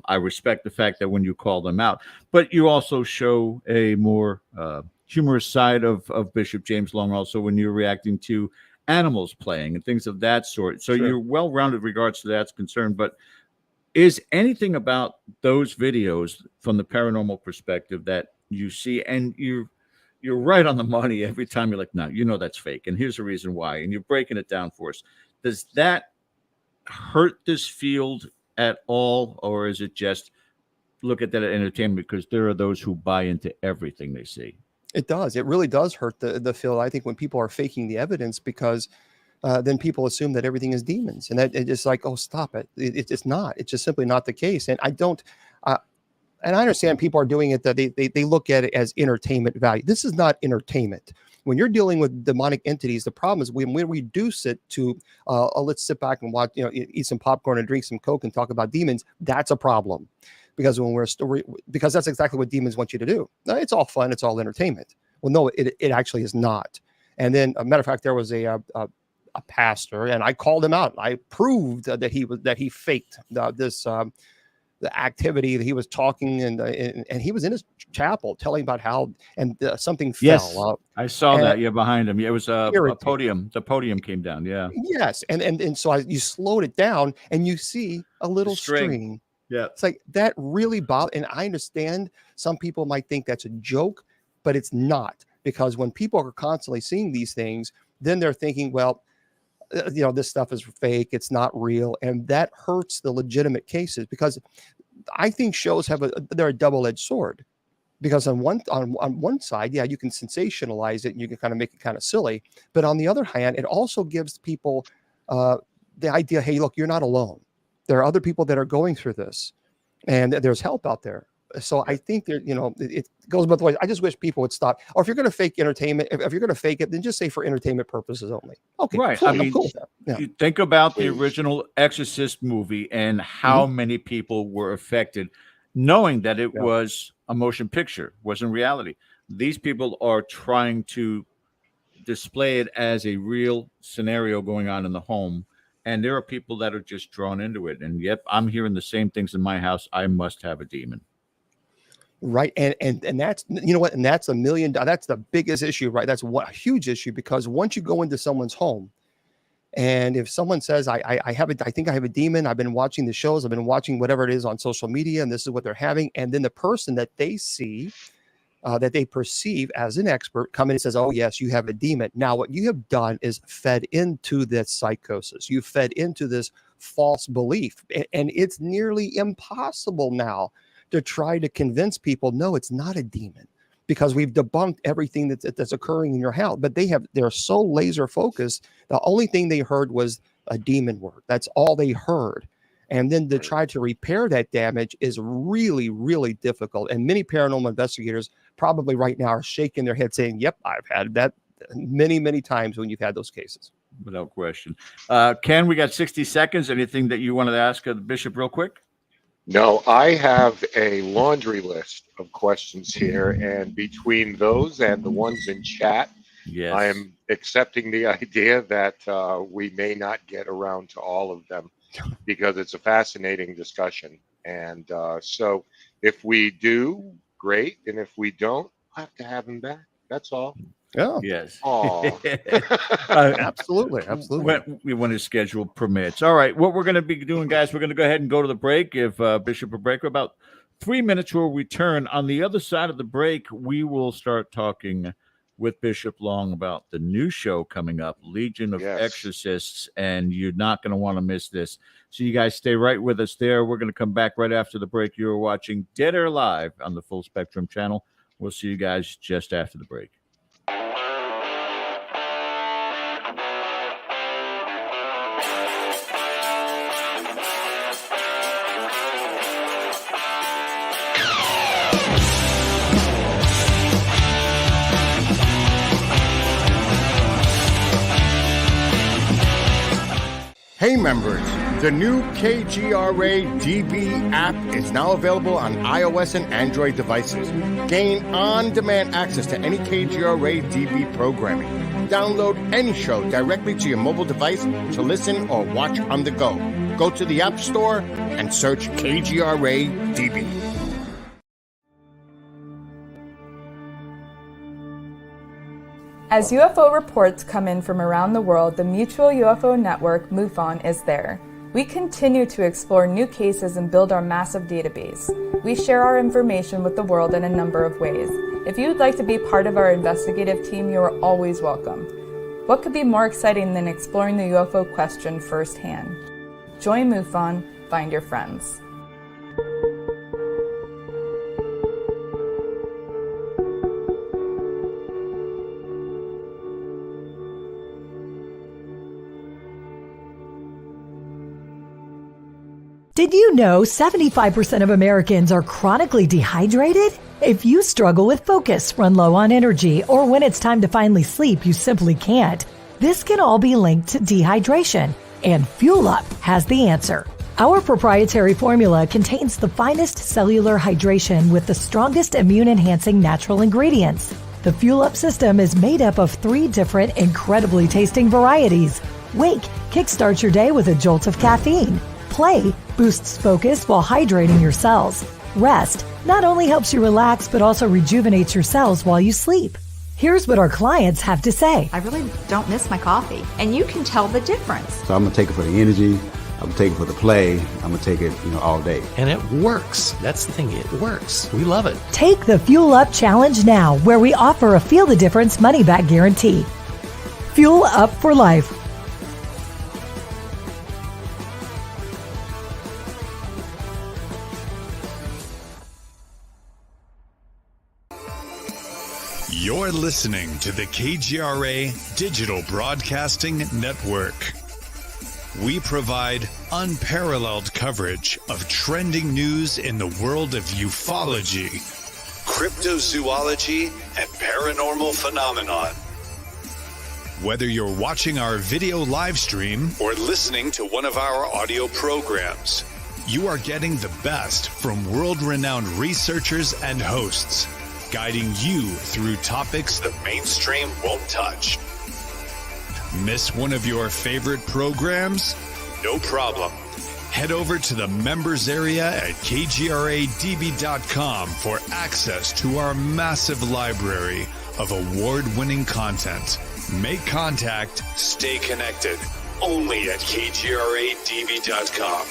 I respect the fact that when you call them out, but you also show a more humorous side of Bishop James Long, also when you're reacting to animals playing and things of that sort. So you're well-rounded regards to that's concerned, but is anything about those videos from the paranormal perspective that you see, and you're right on the money every time? You're like, no, that's fake, and here's the reason why, and you're breaking it down for us. Does that hurt this field at all, or is it just look at that as entertainment, because there are those who buy into everything they see? It does. It really does hurt the field, I think, when people are faking the evidence, because then people assume that everything is demons, and that it's just like, oh, stop it. It's not. It's just simply not the case. And I don't. And I understand people are doing it that they look at it as entertainment value. This is not entertainment. When you're dealing with demonic entities, the problem is when we reduce it to let's sit back and watch, eat some popcorn and drink some Coke and talk about demons. That's a problem, because because that's exactly what demons want you to do. It's all fun. It's all entertainment. Well, no, it actually is not. And then, a matter of fact, there was a pastor, and I called him out. I proved that he faked the activity that he was talking, and he was in his chapel telling about how something fell. I saw that. Yeah, behind him. Yeah, it was a podium. The podium came down. Yeah. Yes, and so you slowed it down, and you see a little string. Yeah, it's like that really bothered. And I understand some people might think that's a joke, but it's not, because when people are constantly seeing these things, then they're thinking, well, this stuff is fake. It's not real. And that hurts the legitimate cases, because I think shows they're a double-edged sword, because on one side, yeah, you can sensationalize it and you can kind of make it kind of silly. But on the other hand, it also gives people the idea, hey, look, you're not alone. There are other people that are going through this, and there's help out there. So I think that, it goes both ways. I just wish people would stop. Or if you're going to fake entertainment, if you're going to fake it, then just say for entertainment purposes only. Okay, right. Fine, I mean, I'm cool with that. Yeah. You think about the original Exorcist movie and how many people were affected, knowing that it was a motion picture, wasn't reality. These people are trying to display it as a real scenario going on in the home. And there are people that are just drawn into it. And yep, I'm hearing the same things in my house. I must have a demon. Right. And that's, and that's that's the biggest issue, right? That's a huge issue, because once you go into someone's home, and if someone says, I think I have a demon, I've been watching the shows, I've been watching whatever it is on social media, and this is what they're having. And then the person that they see, that they perceive as an expert, come in and says, oh, yes, you have a demon. Now, what you have done is fed into this psychosis. You fed into this false belief. And it's nearly impossible now to try to convince people, no, it's not a demon, because we've debunked everything that's occurring in your house. But they're so laser focused. The only thing they heard was a demon word. That's all they heard. And then to try to repair that damage is really, really difficult. And many paranormal investigators probably right now are shaking their head saying, yep, I've had that many, many times when you've had those cases. Without question. Ken, we got 60 seconds. Anything that you wanted to ask the bishop real quick? No, I have a laundry list of questions here. And between those and the ones in chat, yes, I am accepting the idea that we may not get around to all of them, because it's a fascinating discussion. And so if we do, great. And if we don't, I'll have to have him back. That's all. Yeah. Yes. Absolutely. When his schedule permits. All right. What we're going to be doing, guys, we're going to go ahead and go to the break. If Bishop will break, about 3 minutes, we'll return. On the other side of the break, we will start talking with Bishop Long about the new show coming up, Legion of Exorcists, and you're not going to want to miss this. So you guys stay right with us there. We're going to come back right after the break. You're watching Dead Air Live on the Full Spectrum channel. We'll see you guys just after the break. Hey members, the new KGRA DB app is now available on iOS and Android devices. Gain on-demand access to any KGRA DB programming. Download any show directly to your mobile device to listen or watch on the go. Go to the App Store and search KGRA DB. As UFO reports come in from around the world, the Mutual UFO Network, MUFON, is there. We continue to explore new cases and build our massive database. We share our information with the world in a number of ways. If you would like to be part of our investigative team, you are always welcome. What could be more exciting than exploring the UFO question firsthand? Join MUFON, find your friends. Did you know 75% of Americans are chronically dehydrated? If you struggle with focus, run low on energy, or when it's time to finally sleep, you simply can't, this can all be linked to dehydration, and Fuel Up has the answer. Our proprietary formula contains the finest cellular hydration with the strongest immune-enhancing natural ingredients. The Fuel Up system is made up of 3 different incredibly tasting varieties. Wake kickstarts your day with a jolt of caffeine. Play boosts focus while hydrating your cells. Rest not only helps you relax, but also rejuvenates your cells while you sleep. Here's what our clients have to say. I really don't miss my coffee, and you can tell the difference. So I'm going to take it for the energy. I'm going to take it for the play. I'm going to take it, all day. And it works. That's the thing. It works. We love it. Take the Fuel Up Challenge now, where we offer a Feel the Difference money-back guarantee. Fuel Up for life. You're listening to the KGRA Digital Broadcasting Network. We provide unparalleled coverage of trending news in the world of ufology, cryptozoology, and paranormal phenomenon. Whether you're watching our video live stream or listening to one of our audio programs, you are getting the best from world-renowned researchers and hosts, guiding you through topics the mainstream won't touch. Miss one of your favorite programs? No problem. Head over to the members area at kgradb.com for access to our massive library of award-winning content. Make contact, stay connected. Only at kgradb.com.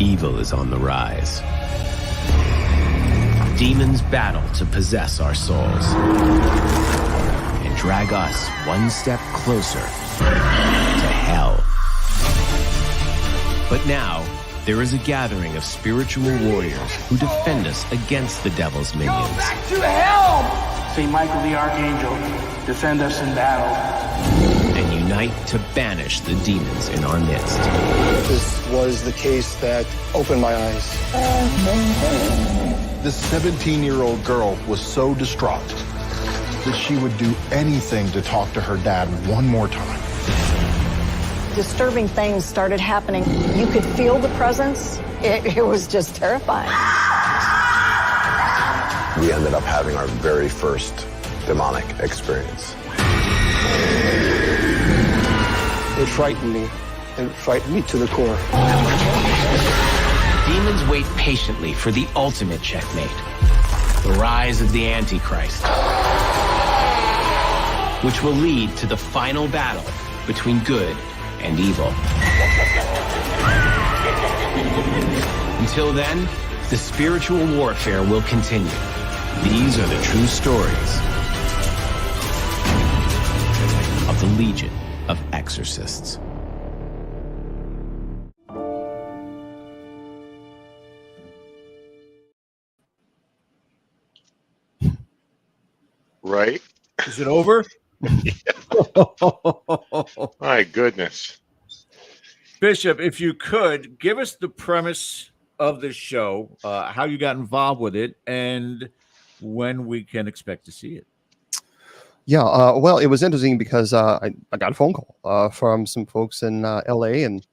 Evil is on the rise. Demons battle to possess our souls and drag us one step closer to hell. But now, there is a gathering of spiritual warriors who defend us against the devil's minions. Go back to hell! St. Michael the Archangel, defend us in battle. And unite to banish the demons in our midst. This was the case that opened my eyes. This 17-year-old girl was so distraught that she would do anything to talk to her dad one more time. Disturbing things started happening. You could feel the presence. It was just terrifying. We ended up having our very first demonic experience. It frightened me. It frightened me to the core. Demons wait patiently for the ultimate checkmate, the rise of the Antichrist, which will lead to the final battle between good and evil. Until then, the spiritual warfare will continue. These are the true stories of the Legion of Exorcists. Right? Is it over? My goodness. Bishop, if you could, give us the premise of the show, how you got involved with it, and when we can expect to see it. Yeah, well, it was interesting because I got a phone call from some folks in LA, and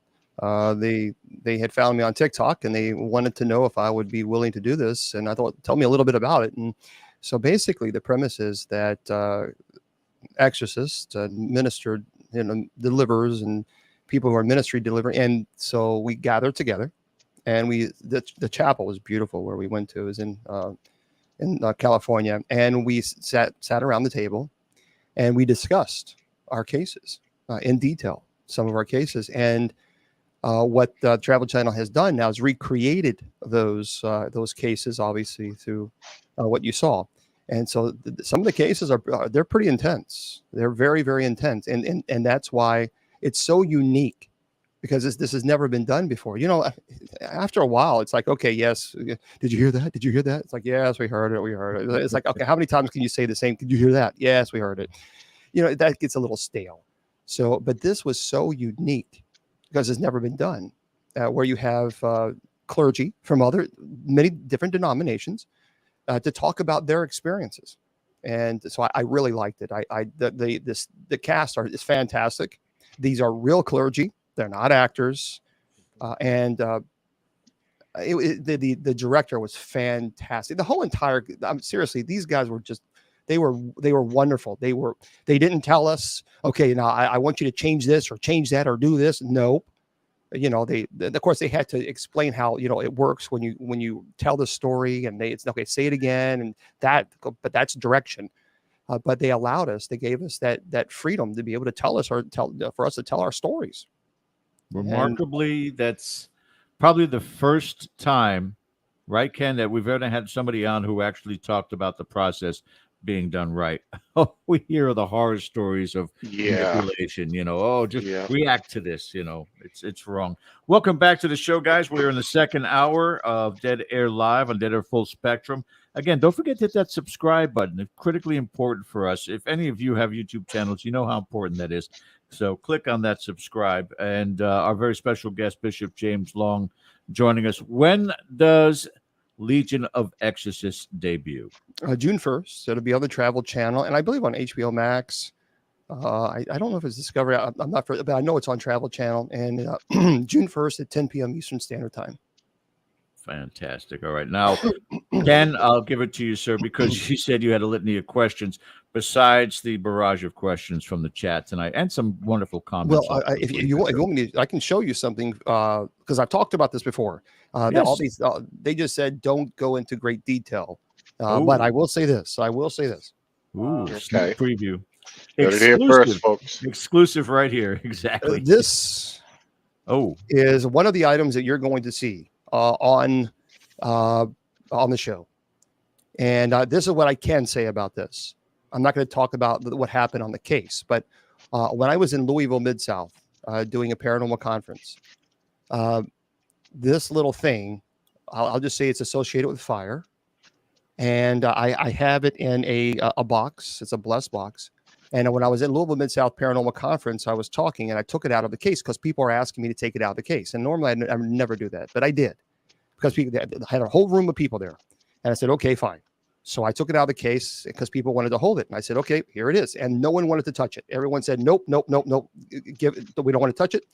they had found me on TikTok, and they wanted to know if I would be willing to do this. And I thought, tell me a little bit about it. And so basically, the premise is that exorcists, ministered, deliverers, and people who are ministry delivering. And so we gathered together, and the chapel was beautiful where we went to. It was in California, and we sat around the table, and we discussed our cases in detail, some of our cases. And what the Travel Channel has done now is recreated those cases, obviously, through what you saw. And so some of the cases they're pretty intense. They're very, very intense. And that's why it's so unique, because this has never been done before. After a while, it's like, okay, yes. Did you hear that? Did you hear that? It's like, yes, we heard it. We heard it. It's like, okay, how many times can you say the same? Did you hear that? Yes, we heard it. That gets a little stale. So, but this was so unique because it's never been done, where you have clergy from many different denominations to talk about their experiences. And so I really liked it. The cast is fantastic. These are real clergy. They're not actors. The director was fantastic. The whole entire, seriously, these guys were just, they were wonderful. They didn't tell us, okay, now I want you to change this or change that or do this. No, of course they had to explain how, it works when you tell the story, and it's okay, say it again. And but that's direction. but they allowed us. They gave us that freedom to be able to tell us for us to tell our stories. Remarkably, that's probably the first time, right, Ken, that we've ever had somebody on who actually talked about the process being done right. Oh, we hear the horror stories of manipulation, just react to this, it's wrong. Welcome back to the show, guys. We're in the second hour of Dead Air Live on Dead Air Full Spectrum. Again, don't forget to hit that subscribe button. It's critically important for us. If any of you have YouTube channels, you know how important that is. So click on that subscribe. And our very special guest, Bishop James Long, joining us. When does Legion of Exorcists debut? June 1st. It'll be on the Travel Channel, and I believe on HBO Max. I don't know if it's Discovery. I'm not, but I know it's on Travel Channel. And June 1st at 10 p.m. Eastern Standard Time. Fantastic. All right. Now, Ken, I'll give it to you, sir, because you said you had a litany of questions besides the barrage of questions from the chat tonight and some wonderful comments. Well, if you want me to, I can show you something because I've talked about this before. Yes. All these, they just said don't go into great detail. But I will say this. Ooh, sneak preview. Heard it here first, folks. Exclusive right here. Exactly. This is one of the items that you're going to see on the show. And this is what I can say about this. I'm not going to talk about what happened on the case, but when I was in Louisville, Mid-South, doing a paranormal conference, this little thing, I'll just say it's associated with fire. And I have it in a box. It's a blessed box. And when I was at Louisville Mid-South Paranormal Conference, I was talking and I took it out of the case because people are asking me to take it out of the case. And normally I would never do that, but I did because I had a whole room of people there. And I said, okay, fine. So I took it out of the case because people wanted to hold it. And I said, okay, here it is. And no one wanted to touch it. Everyone said, nope. We don't want to touch it.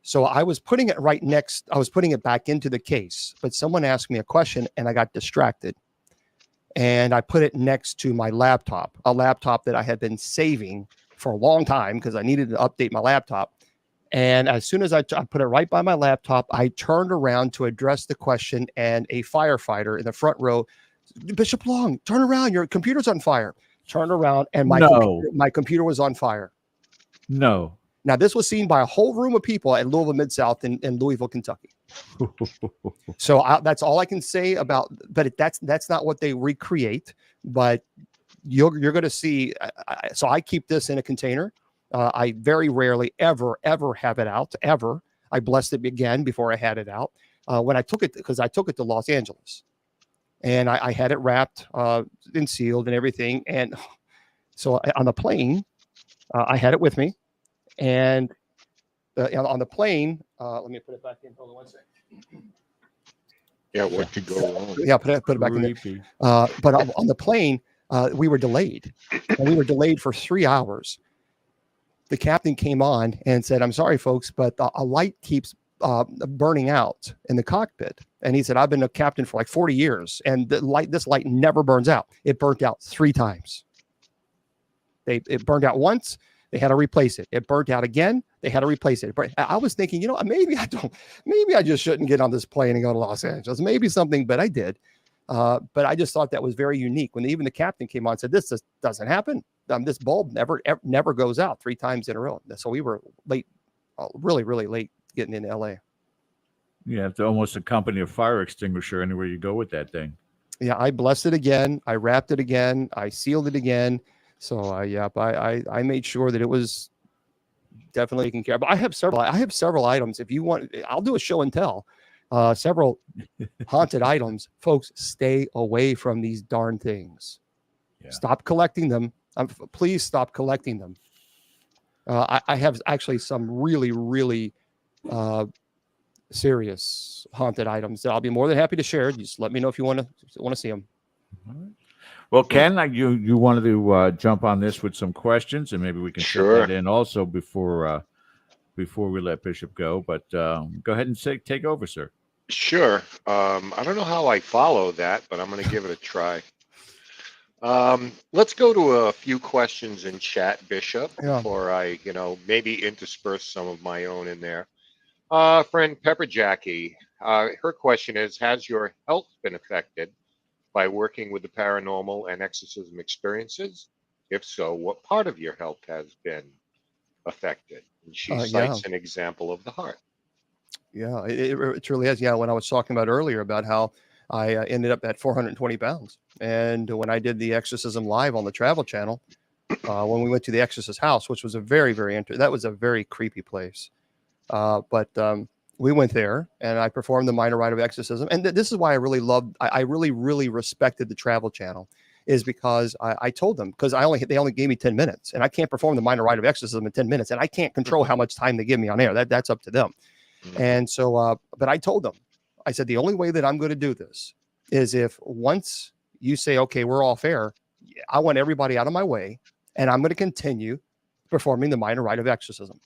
So I was putting it I was putting it back into the case, but someone asked me a question and I got distracted. And I put it next to my laptop, a laptop that I had been saving for a long time because I needed to update my laptop. And as soon as I put it right by my laptop, I turned around to address the question, and a firefighter in the front row, Bishop Long, turn around, your computer's on fire. Turned around, and my computer was on fire. No. Now, this was seen by a whole room of people at Louisville Mid-South in Louisville, Kentucky. So that's all I can say about, but that's not what they recreate. But you're going to see. So I keep this in a container. I very rarely ever have it out. Ever. I blessed it again before I had it out. When I took it, because I took it to Los Angeles, and I had it wrapped and sealed and everything. And so on the plane, I had it with me. And on the plane, let me put it back in. Hold on one second. Yeah, what could go wrong? Yeah, put it back in there. But on the plane, we were delayed. And we were delayed for 3 hours. The captain came on and said, I'm sorry, folks, but a light keeps burning out in the cockpit. And he said, I've been a captain for like 40 years, and this light never burns out. It burnt out 3 times. It burned out once. They had to replace it. It burnt out again. They had to replace it. But I was thinking, maybe I just shouldn't get on this plane and go to Los Angeles. Maybe something, but I did. But I just thought that was very unique. When even the captain came on and said, this just doesn't happen. This bulb never goes out 3 times in a row. So we were late, really, really late getting into LA. You have to almost accompany a fire extinguisher anywhere you go with that thing. Yeah, I blessed it again. I wrapped it again. I sealed it again. So I made sure that it was definitely taken care of. But I have several items. If you want, I'll do a show and tell. Several haunted items. Folks, stay away from these darn things. Yeah. Stop collecting them. Please stop collecting them. I have actually some really, really serious haunted items that I'll be more than happy to share. Just let me know if you want to see them. All right. Well, Ken, you wanted to jump on this with some questions, and maybe we can fit that in also before we let Bishop go. But go ahead and take over, sir. Sure. I don't know how I follow that, but I'm going to give it a try. Let's go to a few questions in chat, Bishop, before I, maybe intersperse some of my own in there. Friend Pepper Jackie, her question is, has your health been affected by working with the paranormal and exorcism experiences? If so, what part of your health has been affected? And she Yeah. cites an example of the heart. Yeah, it truly is. Yeah, when I was talking about earlier about how I ended up at 420 pounds. And when I did the Exorcism live on the Travel Channel, when we went to the Exorcist house, which was a very, that was a very creepy place. But we went there and I performed the minor rite of exorcism. And this is why I really loved, I really, really respected the Travel Channel, is because I told them, because they only gave me 10 minutes and I can't perform the minor rite of exorcism in 10 minutes and I can't control how much time they give me on air. That's up to them. And so, but I told them, I said, the only way that I'm going to do this is if once you say, okay, we're all fair, I want everybody out of my way and I'm going to continue performing the minor rite of exorcism.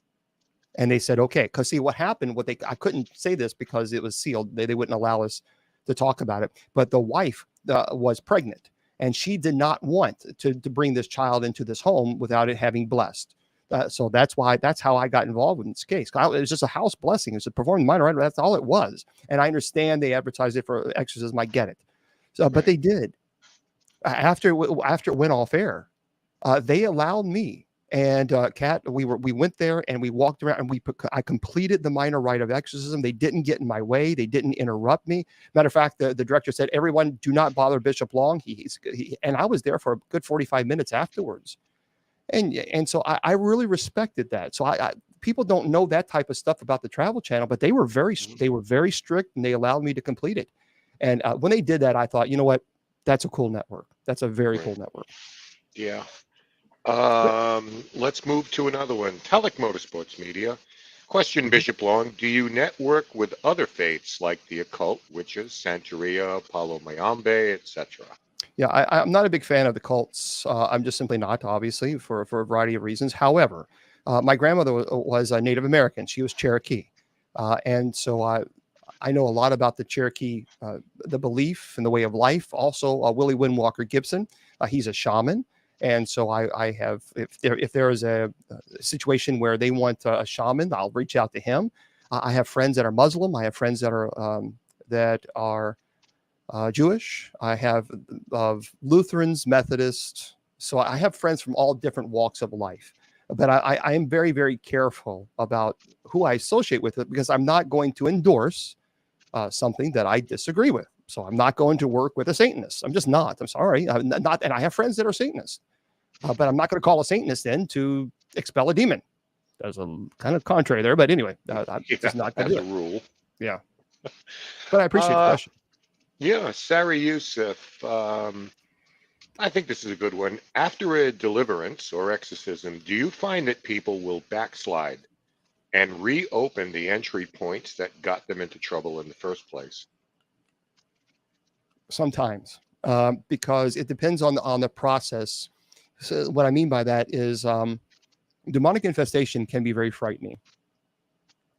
And they said, okay, because see what happened, I couldn't say this because it was sealed. They wouldn't allow us to talk about it. But the wife was pregnant and she did not want to bring this child into this home without it having blessed. So that's how I got involved in this case. It was just a house blessing. It was a performing minor rite. That's all it was. And I understand they advertised it for exorcism. I get it. So, but they did. After it went off air, they allowed me and Kat. We went there and we walked around and I completed the minor rite of exorcism. They didn't get in my way. They didn't interrupt me. Matter of fact, the director said, "Everyone, do not bother Bishop Long." And I was there for a good 45 minutes afterwards. And so I really respected that. So people don't know that type of stuff about the Travel Channel, but they were very strict and they allowed me to complete it. And when they did that, I thought, you know what? That's a cool network. That's a very cool network. Yeah. Let's move to another one. Telek Motorsports Media. Question, Bishop Long, do you network with other faiths like the occult, witches, Santeria, Palo Mayombe, etc.? Yeah, I'm not a big fan of the cults. I'm just simply not, obviously, for a variety of reasons. However, my grandmother was a Native American. She was Cherokee. And so I know a lot about the Cherokee, the belief and the way of life. Also, Willie Windwalker Gibson, he's a shaman. And so I have, if there is a situation where they want a shaman, I'll reach out to him. I have friends that are Muslim. I have friends that are Jewish. I have Lutherans, Methodists. So I have friends from all different walks of life. But I am very, very careful about who I associate with it because I'm not going to endorse something that I disagree with. So I'm not going to work with a Satanist. I'm just not. I'm sorry. I'm not, and I have friends that are Satanists. But I'm not going to call a Satanist in to expel a demon. There's a kind of contrary there. But anyway, I'm just not going to do it. Rule. Yeah. But I appreciate the question. Yeah, Sarah Youssef, I think this is a good one. After a deliverance or exorcism, do you find that people will backslide and reopen the entry points that got them into trouble in the first place? Sometimes, because it depends on the process. So what I mean by that is demonic infestation can be very frightening.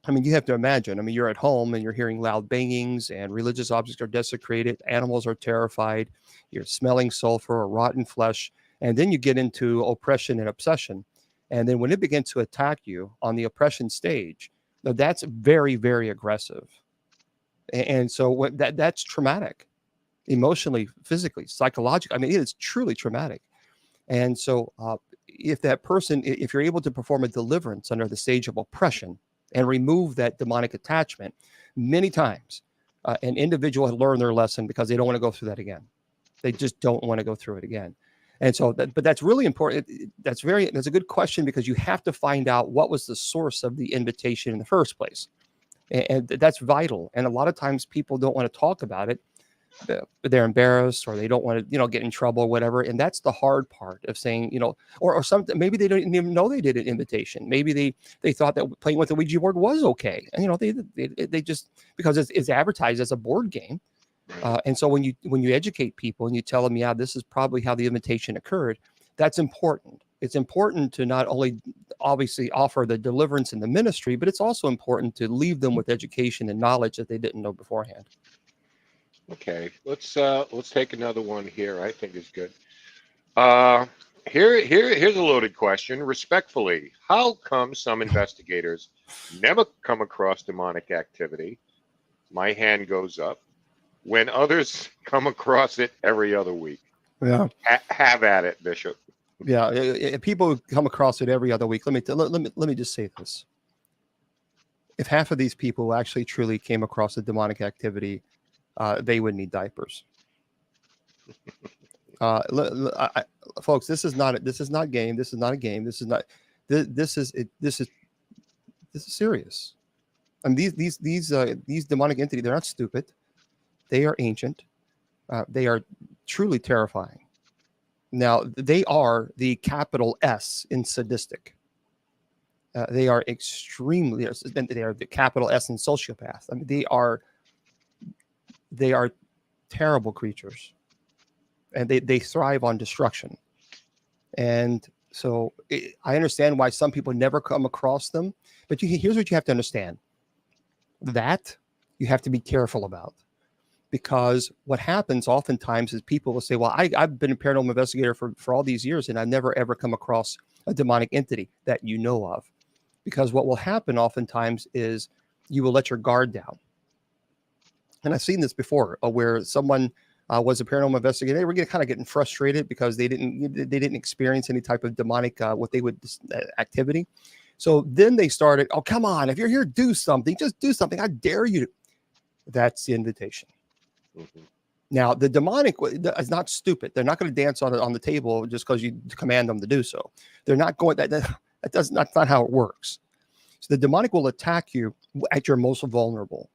I mean, you have to imagine, I mean, you're at home and you're hearing loud bangings and religious objects are desecrated. Animals are terrified. You're smelling sulfur or rotten flesh. And then you get into oppression and obsession. And then when it begins to attack you on the oppression stage, that's very, very aggressive. And so that's traumatic, emotionally, physically, psychologically. I mean, it is truly traumatic. And so if that person, if you're able to perform a deliverance under the stage of oppression, and remove that demonic attachment, many times an individual has learned their lesson because they don't want to go through that again. They just don't want to go through it again. And so, but that's really important. That's a good question because you have to find out what was the source of the invitation in the first place. And that's vital. And a lot of times people don't want to talk about it. They're embarrassed or they don't want to, get in trouble or whatever. And that's the hard part of saying, or something, maybe they don't even know they did an invitation. Maybe they thought that playing with the Ouija board was okay. And, they just, because it's advertised as a board game. And so when you educate people and you tell them, yeah, this is probably how the invitation occurred, that's important. It's important to not only obviously offer the deliverance in the ministry, but it's also important to leave them with education and knowledge that they didn't know beforehand. Okay, let's take another one here. I think is good. Here's a loaded question. Respectfully, how come some investigators never come across demonic activity? My hand goes up. When others come across it every other week. Yeah. Have at it, Bishop. Yeah, people come across it every other week. Let me just say this: if half of these people actually truly came across a demonic activity, they would need diapers. Folks, this is not game. This is not a game. This is serious. I mean, these demonic entities, they're not stupid. They are ancient. They are truly terrifying. Now, they are the capital S in sadistic. They are extremely. They are the capital S in sociopath. I mean, they are terrible creatures, and they thrive on destruction. And so I understand why some people never come across them. But here's what you have to understand: that you have to be careful about. Because what happens oftentimes is people will say, well, I've been a paranormal investigator for all these years, and I've never, ever come across a demonic entity that you know of. Because what will happen oftentimes is you will let your guard down. And I've seen this before where someone was a paranormal investigator. They were kind of getting frustrated because they didn't experience any type of demonic, activity. So then they started, oh, come on, if you're here, do something. Just do something. I dare you. That's the invitation. Mm-hmm. Now, the demonic is not stupid. They're not going to dance on the table just because you command them to do so. They're not going. That's not how it works. So the demonic will attack you at your most vulnerable,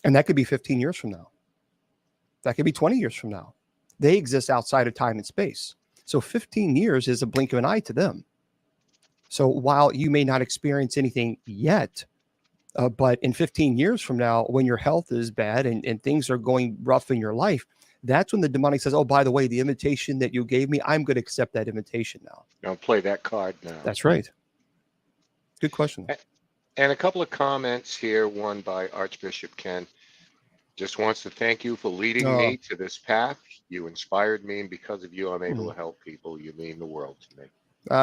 and that could be 15 years from now. That could be 20 years from now. They exist outside of time and space. So 15 years is a blink of an eye to them. So while you may not experience anything yet, but in 15 years from now, when your health is bad and things are going rough in your life, that's when the demonic says, oh, by the way, the invitation that you gave me, I'm going to accept that invitation now. I'll play that card now. That's right. Good question. And a couple of comments here, one by Archbishop Ken. Just wants to thank you for leading me to this path. You inspired me, and because of you, I'm able to help people. You mean the world to me.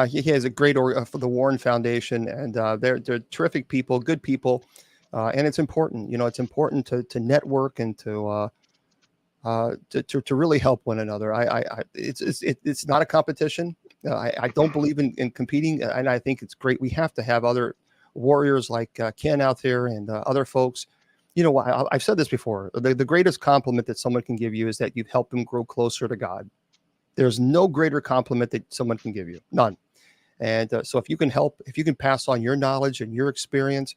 He has a great for the Warren Foundation, and they're terrific people, good people, and it's important. It's important to network and to really help one another. It's not a competition. I don't believe in competing, and I think it's great. We have to have other warriors like Ken out there and other folks. I've said this before. The greatest compliment that someone can give you is that you've helped them grow closer to God. There's no greater compliment that someone can give you. None. And so if you can help, if you can pass on your knowledge and your experience,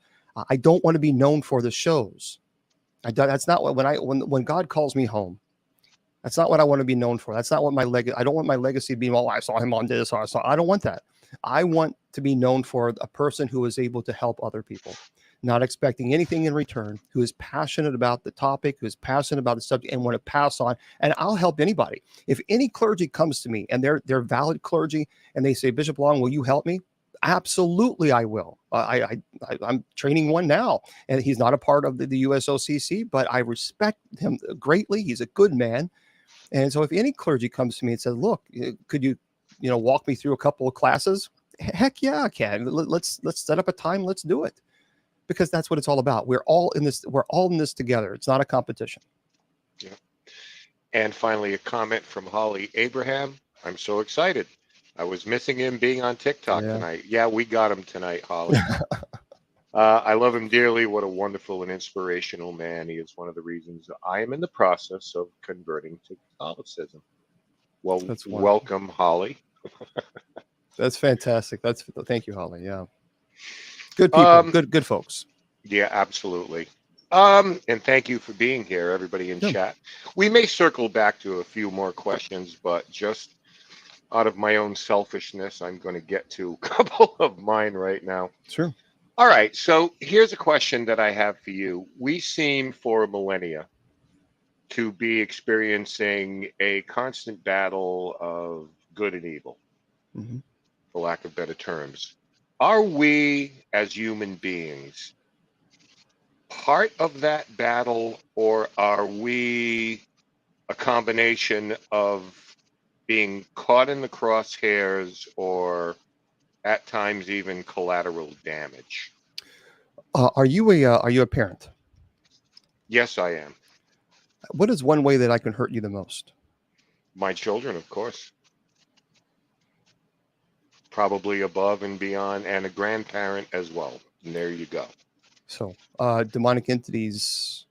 I don't want to be known for the shows. That's not what, when God calls me home, that's not what I want to be known for. That's not what my legacy, I don't want my legacy to be, well, I saw him on this, or I don't want that. I want to be known for a person who is able to help other people, not expecting anything in return, who is passionate about the topic, who is passionate about the subject, and want to pass on. And I'll help anybody. If any clergy comes to me and they're valid clergy and they say, Bishop Long, will you help me? Absolutely, I will. I'm training one now, and he's not a part of the USOCC, but I respect him greatly. He's a good man. And so if any clergy comes to me and says, look, could you walk me through a couple of classes? Heck yeah, I can. Let's set up a time. Let's do it. Because that's what it's all about. We're all in this together. It's not a competition. Yeah. And finally, a comment from Holly Abraham. I'm so excited. I was missing him being on TikTok tonight. Yeah, we got him tonight, Holly. I love him dearly. What a wonderful and inspirational man. He is one of the reasons I am in the process of converting to Catholicism. Well, welcome, Holly. That's fantastic. Thank you, Holly. Yeah. Good people, good folks. Yeah, absolutely. And thank you for being here, everybody in chat. We may circle back to a few more questions, but just out of my own selfishness, I'm going to get to a couple of mine right now. Sure. All right. So here's a question that I have for you. We seem for millennia to be experiencing a constant battle of good and evil, for lack of better terms. Are we, as human beings, part of that battle, or are we a combination of being caught in the crosshairs, or at times even collateral damage? Are you a parent? Yes, I am. What is one way that I can hurt you the most? My children, of course. probably above and beyond, and a grandparent as well. And there you go. So demonic entities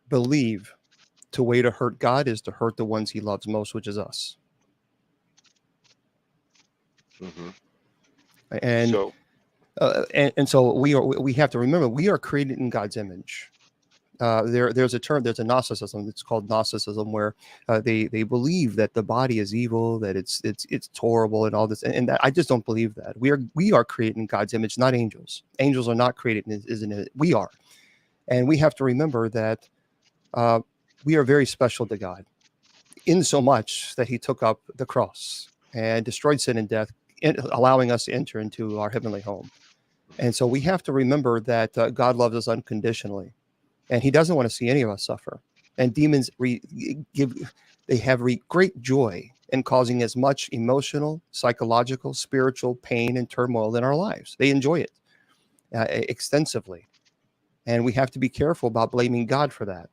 believe the way to hurt God is to hurt the ones he loves most, which is us. Mm-hmm. And so, so we have to remember we are created in God's image. There's a Gnosticism. It's called Gnosticism, where they believe that the body is evil, that it's horrible, and all this. And I just don't believe that. We are created in God's image, not angels. Angels are not created, isn't it? We are, and we have to remember that we are very special to God, in so much that He took up the cross and destroyed sin and death, allowing us to enter into our heavenly home. And so we have to remember that God loves us unconditionally. And he doesn't want to see any of us suffer. And demons have great joy in causing as much emotional, psychological, spiritual pain and turmoil in our lives. They enjoy it extensively. And we have to be careful about blaming God for that.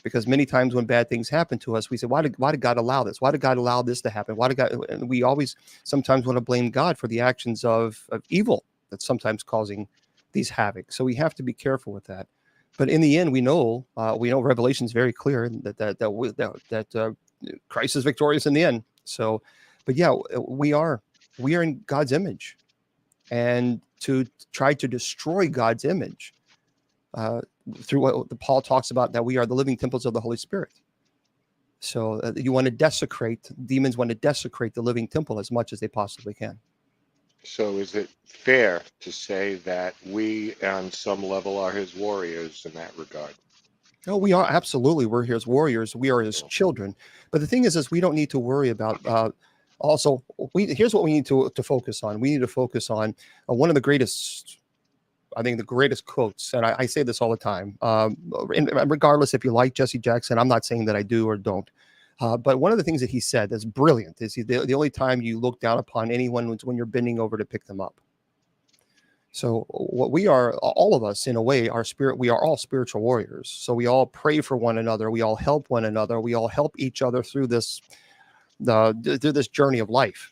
Because many times when bad things happen to us, we say, why did God allow this? Why did God allow this to happen? And we always sometimes want to blame God for the actions of evil that's sometimes causing these havoc. So we have to be careful with that. But in the end, we know Revelation is very clear that Christ is victorious in the end. So, but yeah, we are in God's image, and to try to destroy God's image through what Paul talks about, that we are the living temples of the Holy Spirit. So you want to demons want to desecrate the living temple as much as they possibly can. So is it fair to say that we, on some level, are his warriors in that regard? No, we are absolutely. We're his warriors. We are his children. But the thing is we don't need to worry about. Here's what we need to focus on. We need to focus on one of the greatest, I think, the greatest quotes, and I say this all the time. Regardless if you like Jesse Jackson, I'm not saying that I do or don't. But one of the things that he said that's brilliant is the only time you look down upon anyone is when you're bending over to pick them up. So what we are, all of us in a way, we are all spiritual warriors. So we all pray for one another. We all help one another. We all help each other through this journey of life.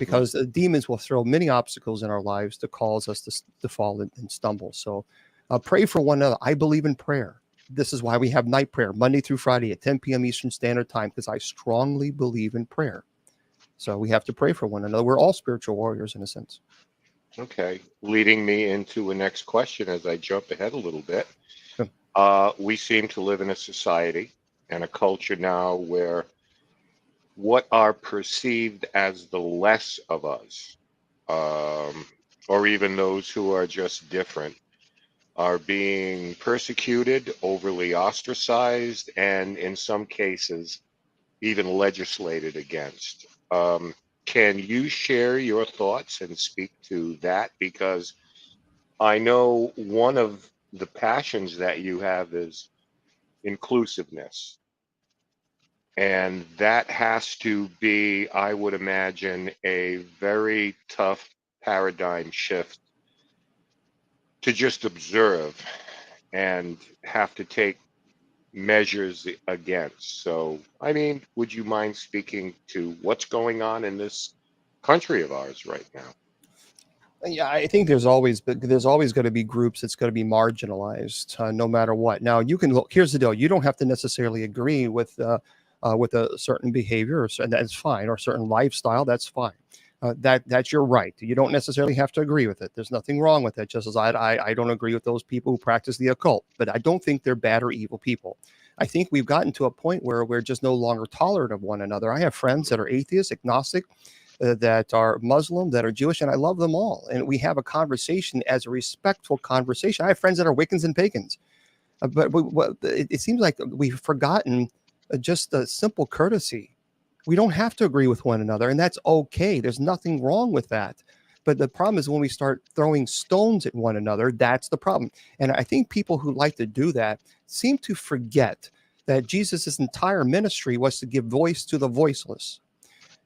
Because demons will throw many obstacles in our lives to cause us to fall and stumble. So pray for one another. I believe in prayer. This is why we have night prayer Monday through Friday at 10 p.m. Eastern Standard Time, because I strongly believe in prayer. So we have to pray for one another. We're all spiritual warriors in a sense. Okay. Leading me into a next question as I jump ahead a little bit. We seem to live in a society and a culture now where what are perceived as the less of us, or even those who are just different, are being persecuted, overly ostracized, and in some cases, even legislated against. Can you share your thoughts and speak to that? Because I know one of the passions that you have is inclusiveness. And that has to be, I would imagine, a very tough paradigm shift to just observe and have to take measures against. So, I mean, would you mind speaking to what's going on in this country of ours right now? Yeah, I think there's always going to be groups that's going to be marginalized, no matter what. Now, you can look. Here's the deal: you don't have to necessarily agree with a certain behavior, and that's fine, or a certain lifestyle. That's fine. That's your right. You don't necessarily have to agree with it. There's nothing wrong with it. Just as I don't agree with those people who practice the occult, but I don't think they're bad or evil people. I think we've gotten to a point where we're just no longer tolerant of one another. I have friends that are atheists, agnostic, that are Muslim, that are Jewish, and I love them all. And we have a conversation as a respectful conversation. I have friends that are Wiccans and pagans, but it seems like we've forgotten just the simple courtesy. We don't have to agree with one another, and that's okay. There's nothing wrong with that. But the problem is when we start throwing stones at one another, that's the problem. And I think people who like to do that seem to forget that Jesus' entire ministry was to give voice to the voiceless.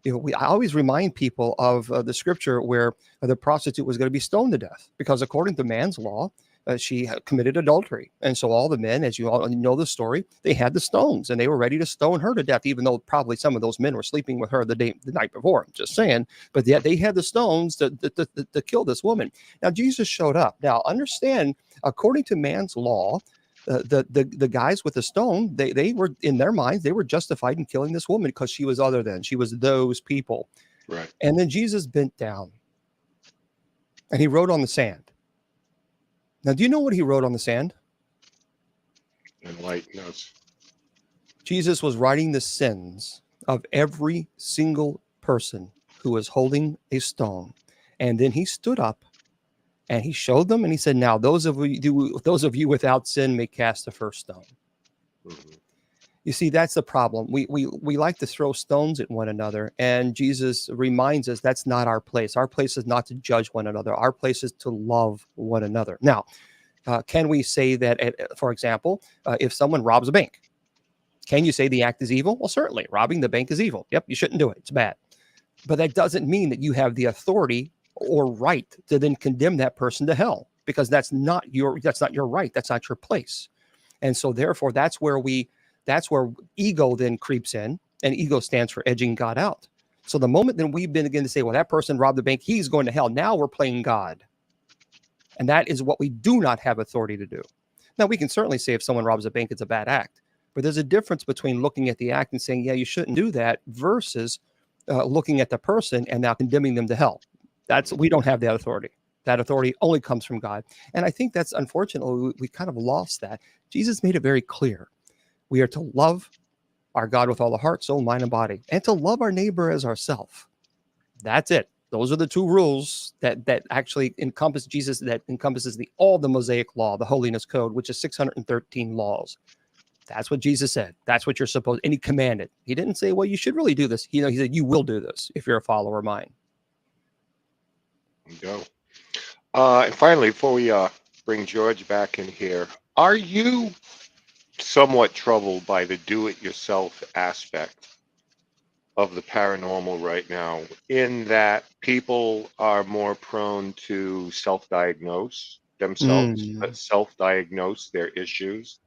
I always remind people of the scripture where the prostitute was going to be stoned to death, because according to man's law, she committed adultery. And so all the men, as you all know the story, they had the stones and they were ready to stone her to death, even though probably some of those men were sleeping with her the night before. I'm just saying. But yet they had the stones to kill this woman. Now, Jesus showed up. Now, understand, according to man's law, the guys with the stone, they were, in their minds, they were justified in killing this woman because she was other than. She was those people. Right. And then Jesus bent down and he wrote on the sand. Now, do you know what he wrote on the sand? Enlighten us. Jesus was writing the sins of every single person who was holding a stone. And then he stood up and he showed them and he said, now those of you without sin may cast the first stone. Mm-hmm. You see, that's the problem. We like to throw stones at one another, and Jesus reminds us that's not our place. Our place is not to judge one another. Our place is to love one another. Now, can we say that, for example, if someone robs a bank, can you say the act is evil? Well, certainly. Robbing the bank is evil. Yep, you shouldn't do it. It's bad. But that doesn't mean that you have the authority or right to then condemn that person to hell, because that's not your right. That's not your place. And so therefore, that's where ego then creeps in, and ego stands for edging God out. So the moment that we begin to say, well, that person robbed the bank, he's going to hell. Now we're playing God. And that is what we do not have authority to do. Now, we can certainly say if someone robs a bank, it's a bad act. But there's a difference between looking at the act and saying, yeah, you shouldn't do that, versus looking at the person and now condemning them to hell. We don't have that authority. That authority only comes from God. And I think that's, unfortunately, we kind of lost that. Jesus made it very clear. We are to love our God with all the heart, soul, mind, and body, and to love our neighbor as ourselves. That's it. Those are the two rules that actually encompass Jesus, that encompasses all the Mosaic law, the holiness code, which is 613 laws. That's what Jesus said. That's what you're supposed, and he commanded. He didn't say, well, you should really do this. He said, you will do this if you're a follower of mine. There you go. And finally, before we bring George back in here, are you somewhat troubled by the do-it-yourself aspect of the paranormal right now, in that people are more prone to self-diagnose themselves, self-diagnose their issues,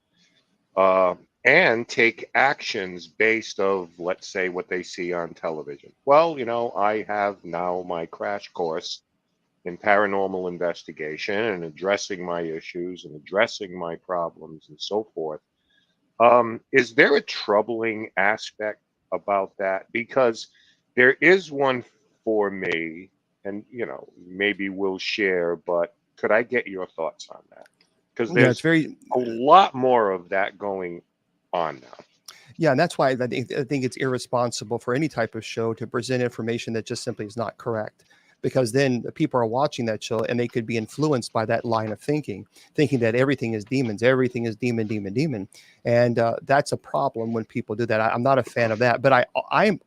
and take actions based of, let's say, what they see on television. Well, I have now my crash course in paranormal investigation and addressing my issues and addressing my problems and so forth. Is there a troubling aspect about that? Because there is one for me, and maybe we'll share, but could I get your thoughts on that? Because there's a lot more of that going on now. Yeah, and that's why I think it's irresponsible for any type of show to present information that just simply is not correct. Because then people are watching that show and they could be influenced by that line of thinking that everything is demons, everything is demon. And that's a problem when people do that. I'm not a fan of that, but I'm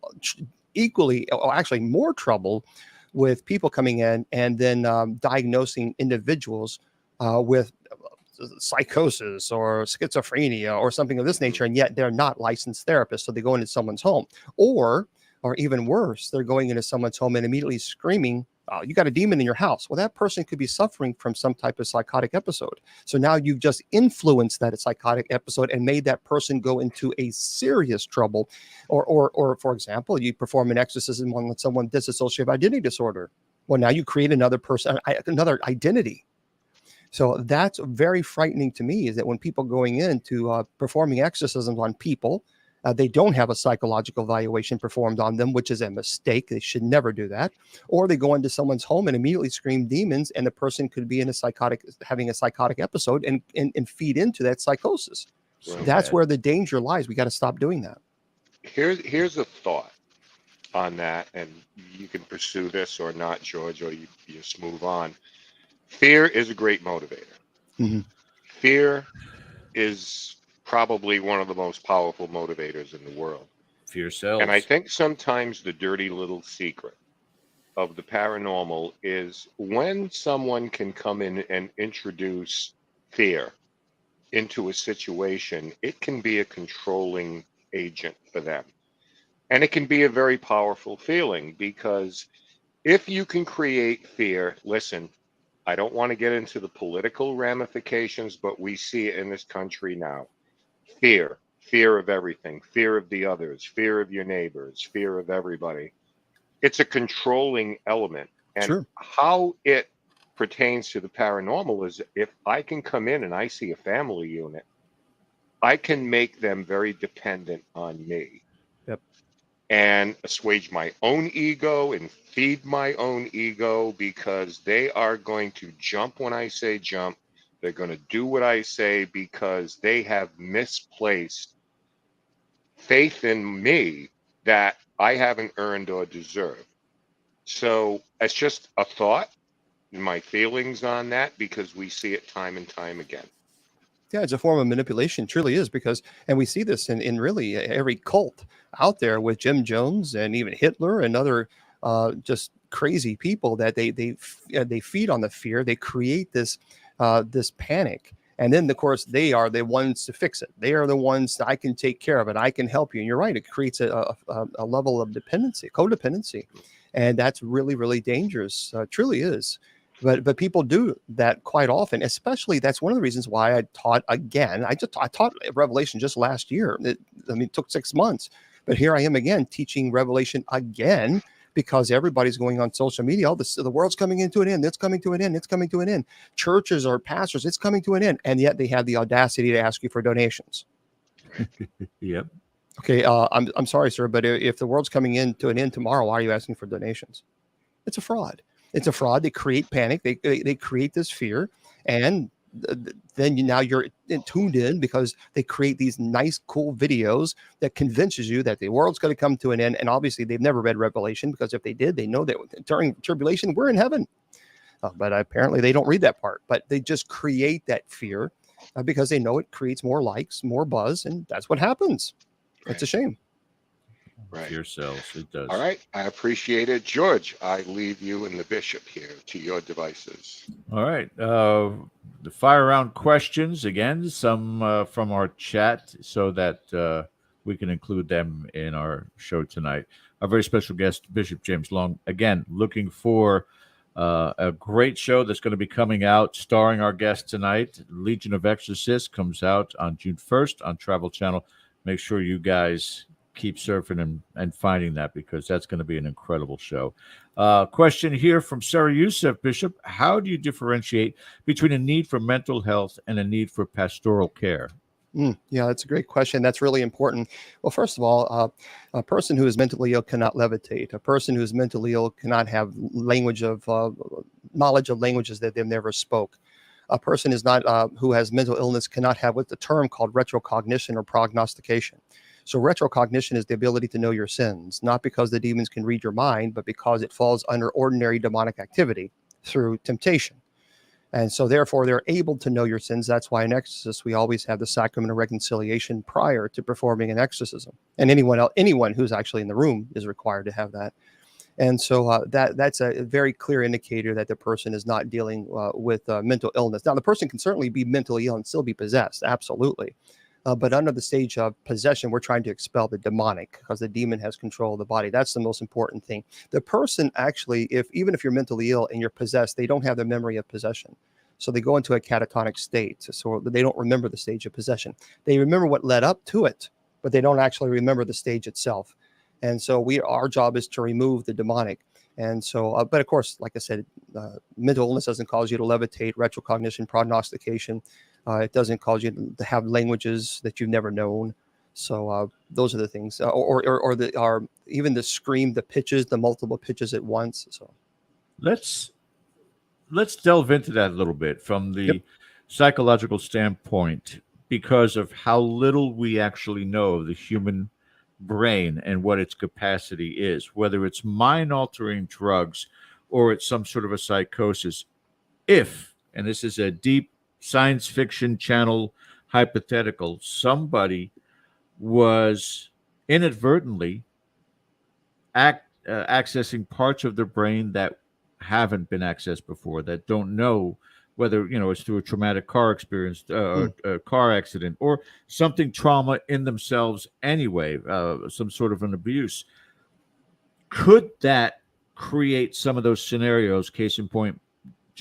equally, actually more troubled with people coming in and then diagnosing individuals with psychosis or schizophrenia or something of this nature, and yet they're not licensed therapists. So they go into someone's home, or even worse, they're going into someone's home and immediately screaming, oh, you got a demon in your house. Well, that person could be suffering from some type of psychotic episode. So now you've just influenced that psychotic episode and made that person go into a serious trouble. Or for example, you perform an exorcism on someone with dissociative identity disorder. Well, now you create another person, another identity. So that's very frightening to me, is that when people going into performing exorcisms on people, they don't have a psychological evaluation performed on them, which is a mistake. They should never do that. Or they go into someone's home and immediately scream demons, and the person could be having a psychotic episode and feed into that psychosis. Right. That's where the danger lies. We got to stop doing that. Here's a thought on that, and you can pursue this or not, George, or you just move on. Fear is a great motivator. Mm-hmm. Fear is probably one of the most powerful motivators in the world. Fear sells. And I think sometimes the dirty little secret of the paranormal is when someone can come in and introduce fear into a situation, it can be a controlling agent for them. And it can be a very powerful feeling, because if you can create fear, listen, I don't want to get into the political ramifications, but we see it in this country now. Fear of everything, fear of the others, fear of your neighbors, fear of everybody. It's a controlling element. And how it pertains to the paranormal is if I can come in and I see a family unit, I can make them very dependent on me. Yep. And assuage my own ego and feed my own ego, because they are going to jump when I say jump. They're going to do what I say because they have misplaced faith in me that I haven't earned or deserved. So it's just a thought, my feelings on that, because we see it time and time again. Yeah, it's a form of manipulation, truly is, because, and we see this in really every cult out there with Jim Jones and even Hitler and other just crazy people that they feed on the fear. They create this this panic, and then of course they are the ones to fix it. They are the ones that I can take care of it. I can help you. And you're right, it creates a level of dependency, codependency, and that's really, really dangerous. Truly is. But people do that quite often, especially that's one of the reasons why I taught again. I taught Revelation just last year. It took 6 months, but here I am again teaching Revelation again, because everybody's going on social media. All this, the world's coming into an end. It's coming to an end. It's coming to an end. Churches or pastors, it's coming to an end, and yet they have the audacity to ask you for donations. Yep. Okay, I'm sorry, sir, but if the world's coming into an end tomorrow, why are you asking for donations? It's a fraud. It's a fraud. They create panic. They create this fear, and then now you're tuned in because they create these nice, cool videos that convinces you that the world's going to come to an end. And obviously, they've never read Revelation, because if they did, they know that during tribulation we're in heaven. But apparently, they don't read that part. But they just create that fear because they know it creates more likes, more buzz, and that's what happens. Right. It's a shame. Right. Yourselves, it does. All right, I appreciate it, George. I leave you and the bishop here to your devices. All right, the fire round questions again, some from our chat, so that we can include them in our show tonight. Our very special guest, Bishop James Long, again looking for a great show that's going to be coming out, starring our guest tonight. Legion of Exorcists comes out on June 1st on Travel Channel. Make sure you guys keep surfing and finding that, because that's going to be an incredible show. Question here from Sarah Youssef, Bishop. How do you differentiate between a need for mental health and a need for pastoral care? Yeah, that's a great question. That's really important. Well, first of all, a person who is mentally ill cannot levitate. A person who is mentally ill cannot have knowledge of languages that they've never spoke. A person is not who has mental illness cannot have what's the term called retrocognition or prognostication. So retrocognition is the ability to know your sins, not because the demons can read your mind, but because it falls under ordinary demonic activity through temptation. And so therefore they're able to know your sins. That's why in exorcists, we always have the sacrament of reconciliation prior to performing an exorcism. And anyone who's actually in the room is required to have that. And so that's a very clear indicator that the person is not dealing with mental illness. Now, the person can certainly be mentally ill and still be possessed. Absolutely. But under the stage of possession, we're trying to expel the demonic, because the demon has control of the body. That's the most important thing. The person actually, even if you're mentally ill and you're possessed, they don't have the memory of possession. So they go into a catatonic state. So they don't remember the stage of possession. They remember what led up to it, but they don't actually remember the stage itself. And so our job is to remove the demonic. And so, but of course, like I said, mental illness doesn't cause you to levitate, retrocognition, prognostication. It doesn't cause you to have languages that you've never known. So those are the things, or even the scream, the pitches, the multiple pitches at once. So let's delve into that a little bit from the psychological standpoint, because of how little we actually know of the human brain and what its capacity is, whether it's mind-altering drugs or it's some sort of a psychosis. If, and this is a deep science fiction channel hypothetical, somebody was inadvertently accessing parts of their brain that haven't been accessed before, that don't know whether it's through a traumatic car experience, a car accident, or something trauma in themselves anyway, some sort of an abuse. Could that create some of those scenarios? Case in point,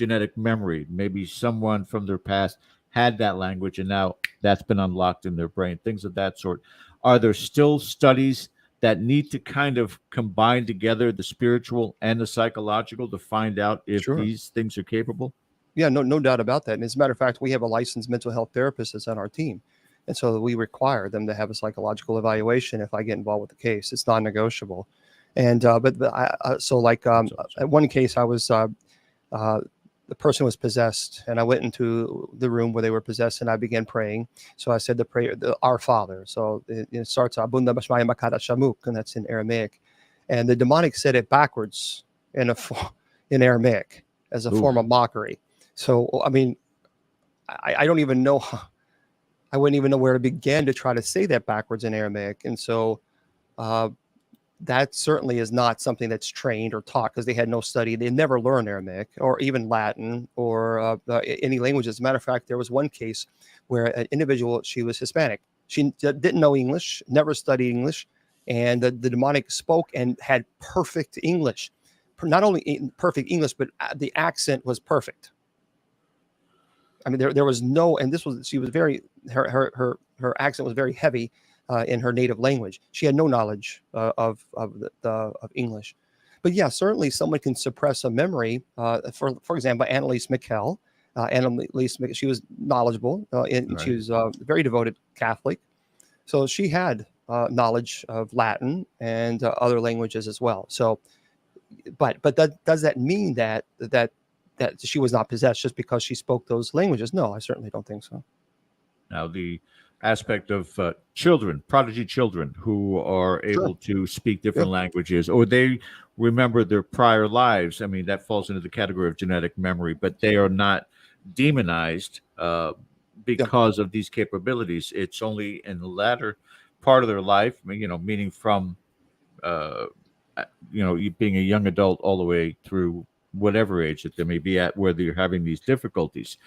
genetic memory. Maybe someone from their past had that language and now that's been unlocked in their brain, things of that sort. Are there still studies that need to kind of combine together the spiritual and the psychological to find out if these things are capable? Yeah, no doubt about that. And as a matter of fact, we have a licensed mental health therapist that's on our team. And so we require them to have a psychological evaluation if I get involved with the case. It's non-negotiable. And at one case, I was the person was possessed, and I went into the room where they were possessed, and I began praying. So I said the prayer, Our Father. So it starts Abunda Bashmaya Makara Shamuk, and that's in Aramaic. And the demonic said it backwards in Aramaic as a form of mockery. So I mean, I don't even know. I wouldn't even know where to begin to try to say that backwards in Aramaic. And so that certainly is not something that's trained or taught, because they had no study. They never learned Aramaic or even Latin or any languages. As a matter of fact, there was one case where an individual, she was Hispanic. She didn't know English, never studied English. And the demonic spoke and had perfect English. Not only perfect English, but the accent was perfect. I mean, there was no, and she was very, her accent was very heavy in her native language. She had no knowledge of English. But yeah, certainly someone can suppress a memory. For example, Annalise Mikkel. She was knowledgeable, and she was a very devoted Catholic. So she had knowledge of Latin and other languages as well. So, but does that mean that she was not possessed just because she spoke those languages? No, I certainly don't think so. Now, the aspect of children, prodigy children who are able to speak different languages, or they remember their prior lives. I mean, that falls into the category of genetic memory, but they are not demonized because of these capabilities. It's only in the latter part of their life, meaning from, being a young adult all the way through whatever age that they may be at, where they're having these difficulties.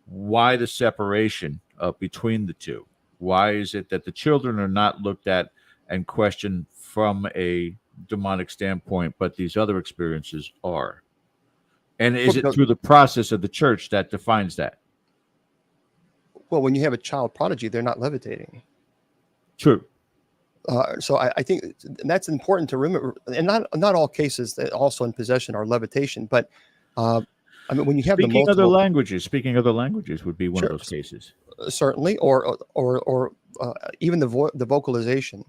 Why the separation between the two? Why is it that the children are not looked at and questioned from a demonic standpoint, but these other experiences are? And is it through the process of the church that defines that? Well, when you have a child prodigy, they're not levitating. True. So I think that's important to remember. And not all cases that also in possession are levitation, but I mean, when you have speaking other languages would be one of those cases. Certainly, or even the vocalization.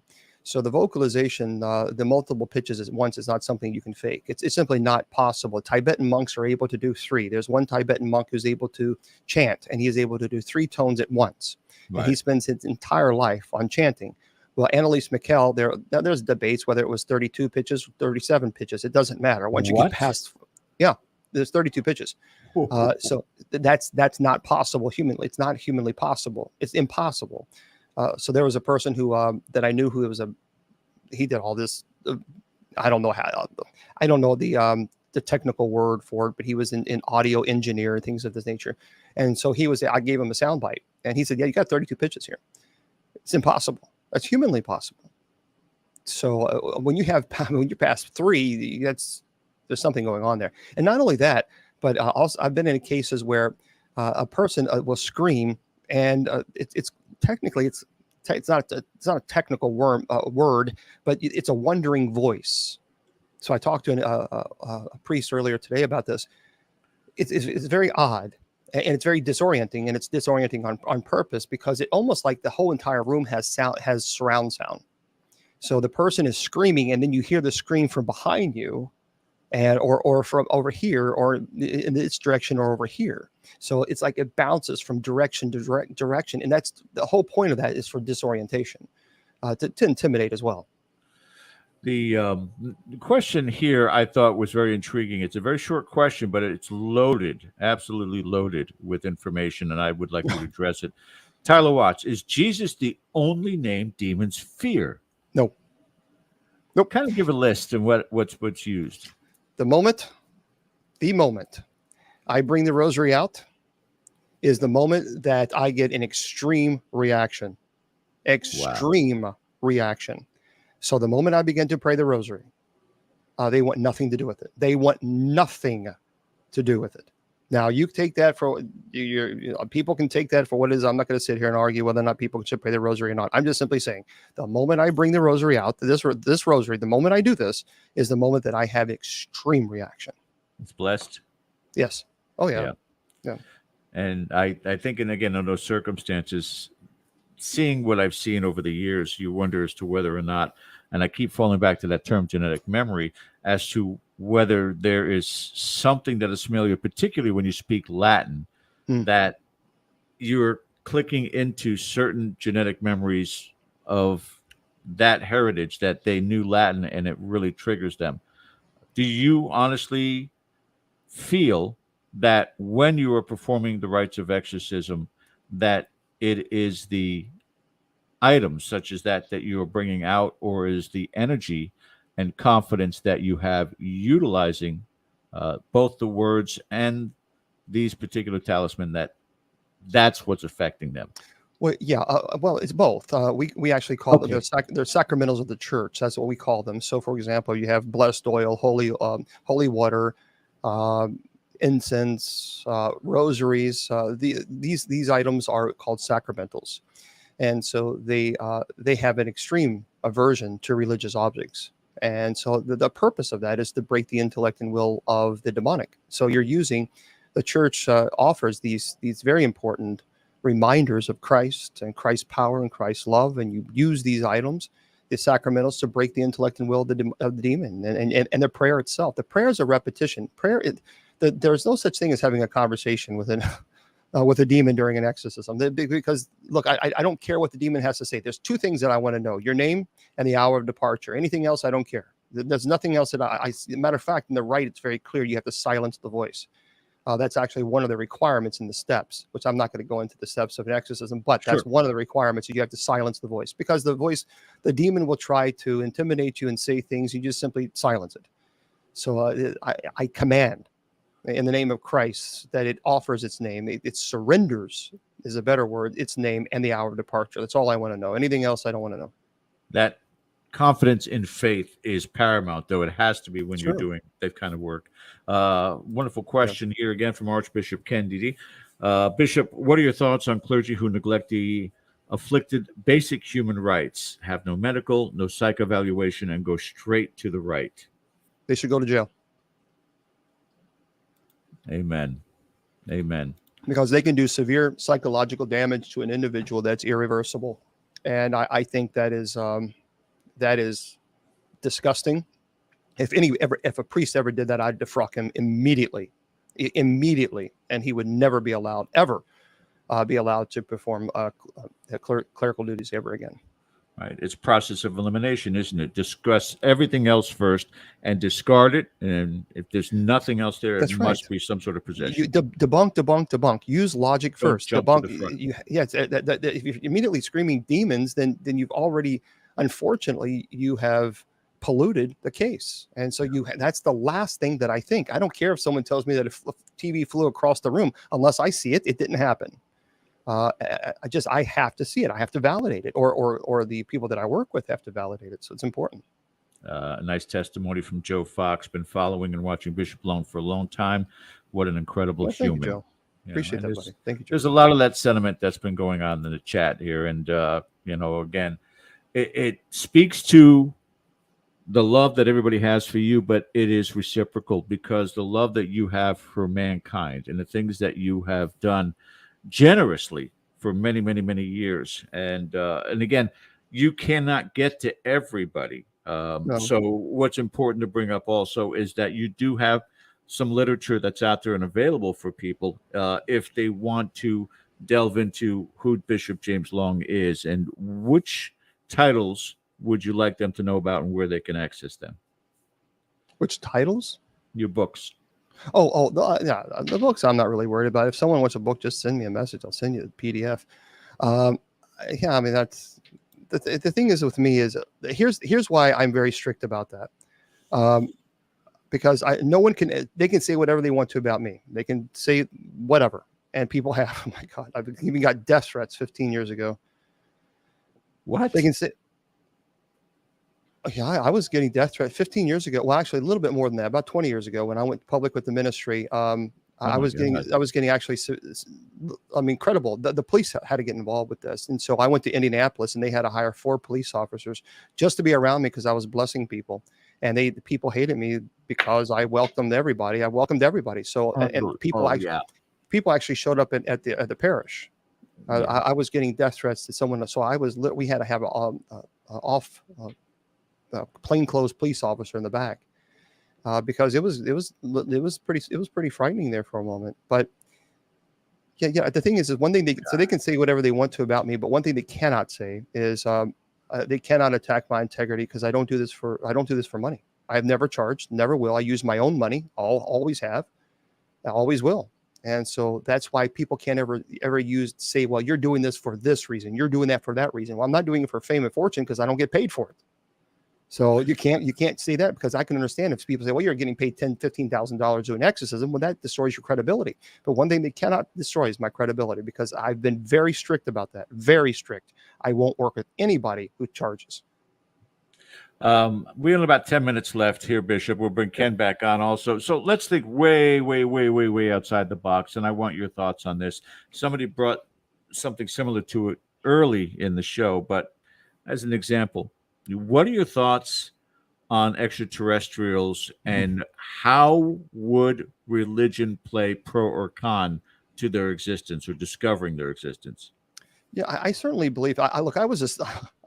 So the vocalization, the multiple pitches at once is not something you can fake. It's simply not possible. Tibetan monks are able to do 3. There's one Tibetan monk who's able to chant, and he is able to do 3 tones at once. Right. And he spends his entire life on chanting. Well, Annalise Mikkel, there's debates whether it was 32 pitches, 37 pitches. It doesn't matter. Once you get past, there's 32 pitches. So that's not possible humanly. It's not humanly possible. It's impossible. So there was a person who that I knew who he did all this. I don't know the technical word for it, but he was in audio engineer and things of this nature. And so I gave him a soundbite, and he said, "Yeah, you got 32 pitches here. It's impossible. That's humanly possible." So when you pass 3, there's something going on there. And not only that, but also I've been in cases where a person will scream, and it's technically it's not a technical word, but it's a wandering voice. So I talked to a priest earlier today about this. It's very odd. And it's very disorienting, and it's disorienting on purpose, because it almost like the whole entire room has surround sound. So the person is screaming, and then you hear the scream from behind you, and or from over here, or in this direction, or over here. So it's like it bounces from direction to direction, and that's the whole point of that, is for disorientation, to intimidate as well. The question here I thought was very intriguing. It's a very short question, but it's loaded, absolutely loaded with information, and I would like you to address it. Tyler Watts, is Jesus the only name demons fear? No. Nope. Kind of give a list and what's used. The moment I bring the rosary out is the moment that I get an extreme reaction. Reaction. So the moment I begin to pray the rosary, they want nothing to do with it. They want nothing to do with it. Now you take that for people can take that for what it is. I'm not going to sit here and argue whether or not people should pray the rosary or not. I'm just simply saying the moment I bring the rosary out, this rosary, the moment I do this is the moment that I have extreme reaction. It's blessed. Yes. Oh yeah. Yeah. And I think, and again, in those circumstances, seeing what I've seen over the years, you wonder as to whether or not, and I keep falling back to that term genetic memory, as to whether there is something that is familiar, particularly when you speak Latin, that you're clicking into certain genetic memories of that heritage, that they knew Latin and it really triggers them. Do you honestly feel that when you are performing the rites of exorcism, that it is the items such as that you are bringing out, or is the energy and confidence that you have utilizing both the words and these particular talisman, that's what's affecting them? Well, yeah. Well, it's both. We actually call them they're sacramentals of the church. That's what we call them. So, for example, you have blessed oil, holy water, incense, rosaries. These items are called sacramentals, and so they have an extreme aversion to religious objects. And so the purpose of that is to break the intellect and will of the demonic. So you're using, the church offers these very important reminders of Christ and Christ's power and Christ's love, and you use these items, the sacramentals, to break the intellect and will of the demon. And the prayer itself. The prayer is a repetition. There's no such thing as having a conversation with a demon during an exorcism, because look, I don't care what the demon has to say. There's two things that I want to know: your name and the hour of departure. Anything else, I don't care. There's nothing else that matter of fact, in the rite, it's very clear you have to silence the voice. That's actually one of the requirements in the steps, which I'm not going to go into the steps of an exorcism, but that's one of the requirements. You have to silence the voice, because the demon will try to intimidate you and say things. You just simply silence it. So I command, in the name of Christ, that it offers its name. It surrenders, is a better word, its name and the hour of departure. That's all I want to know. Anything else, I don't want to know. That Confidence in faith is paramount, though. It has to be when you're doing that kind of work. Wonderful question here again from Archbishop Ken Dede. Bishop, what are your thoughts on clergy who neglect the afflicted basic human rights, have no medical, no psych evaluation, and go straight to the rite? They should go to jail. Amen. Amen. Because they can do severe psychological damage to an individual that's irreversible. And I think that is disgusting. If a priest ever did that, I'd defrock him immediately, and he would never be allowed to perform clerical duties ever again. Right. It's a process of elimination, isn't it? Discuss everything else first and discard it. And if there's nothing else there, it must be some sort of possession. Debunk. Use logic first. Debunk. If you're immediately screaming demons, then you've already, unfortunately, you have polluted the case. And so that's the last thing that I think. I don't care if someone tells me that if TV flew across the room, unless I see it, it didn't happen. I have to see it. I have to validate it, or the people that I work with have to validate it. So it's important. A nice testimony from Joe Fox. Been following and watching Bishop Long for a long time. What an incredible human. Thank you, Joe. Appreciate that, buddy. Thank you, Joe. There's a lot of that sentiment that's been going on in the chat here. And, again, it speaks to the love that everybody has for you, but it is reciprocal, because the love that you have for mankind and the things that you have done generously for many, many, many years. And again, you cannot get to everybody. No. So what's important to bring up also is that you do have some literature that's out there and available for people if they want to delve into who Bishop James Long is, and which titles would you like them to know about and where they can access them. Which titles? Your books. The books I'm not really worried about. If someone wants a book, just send me a message. I'll send you the PDF. That's the thing is with me is here's why I'm very strict about that. Because no one they can say whatever they want to about me. They can say whatever, and people have. Oh my God, I've even got death threats 15 years ago. What? They can say. Yeah, I was getting death threats 15 years ago. Well, actually, a little bit more than that. About 20 years ago, when I went public with the ministry, I was getting actually, I mean, credible. The police had to get involved with this. And so I went to Indianapolis and they had to hire 4 police officers just to be around me because I was blessing people. And the people hated me because I welcomed everybody. So, and people actually showed up at the parish. I was getting death threats to someone. So we had to have a plainclothes police officer in the back. Because it was pretty frightening there for a moment. But yeah. The thing is one thing they can say whatever they want to about me, but one thing they cannot say is they cannot attack my integrity because I don't do this for money. I have never charged, never will. I use my own money. Always have, I always will. And so that's why people can't ever say, well, you're doing this for this reason, you're doing that for that reason. Well, I'm not doing it for fame and fortune because I don't get paid for it. So you can't say that because I can understand if people say, well, you're getting paid $10,000, $15,000 doing exorcism. Well, that destroys your credibility. But one thing they cannot destroy is my credibility because I've been very strict about that. Very strict. I won't work with anybody who charges. We only about 10 minutes left here, Bishop. We'll bring Ken back on also. So let's think way outside the box. And I want your thoughts on this. Somebody brought something similar to it early in the show, but as an example, what are your thoughts on extraterrestrials and how would religion play pro or con to their existence or discovering their existence? Yeah, I certainly believe. I'm a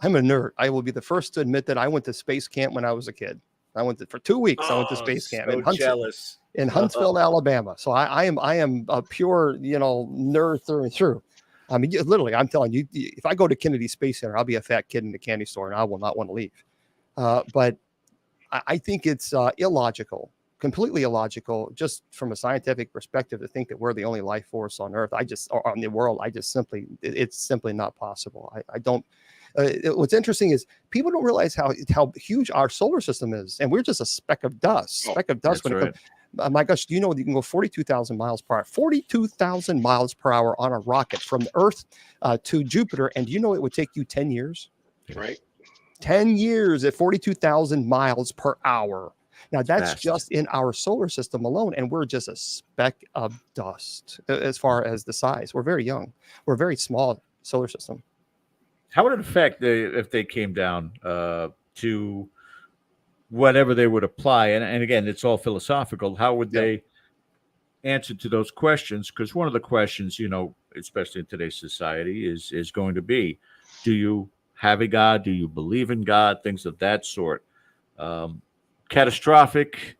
nerd. I will be the first to admit that I went to space camp when I was a kid. I went for 2 weeks. I went to space camp in Huntsville, Alabama. So I am a pure, nerd through and through. I mean, literally, I'm telling you, if I go to Kennedy Space Center, I'll be a fat kid in the candy store and I will not want to leave. But I think it's illogical, completely illogical, just from a scientific perspective, to think that we're the only life force on Earth. Or on the world. It's simply not possible. I don't. What's interesting is people don't realize how huge our solar system is, and we're just a speck of dust. My gosh, do you know that you can go 42,000 miles per hour? 42,000 miles per hour on a rocket from Earth to Jupiter, and do you know it would take you 10 years? Right. 10 years at 42,000 miles per hour. Now, that's just in our solar system alone, and we're just a speck of dust as far as the size. We're very young. We're a very small solar system. How would it affect if they came down to whatever they would apply? And again, it's all philosophical. How would they answer to those questions? Because one of the questions, especially in today's society, is going to be, do you have a God? Do you believe in God? Things of that sort. Catastrophic,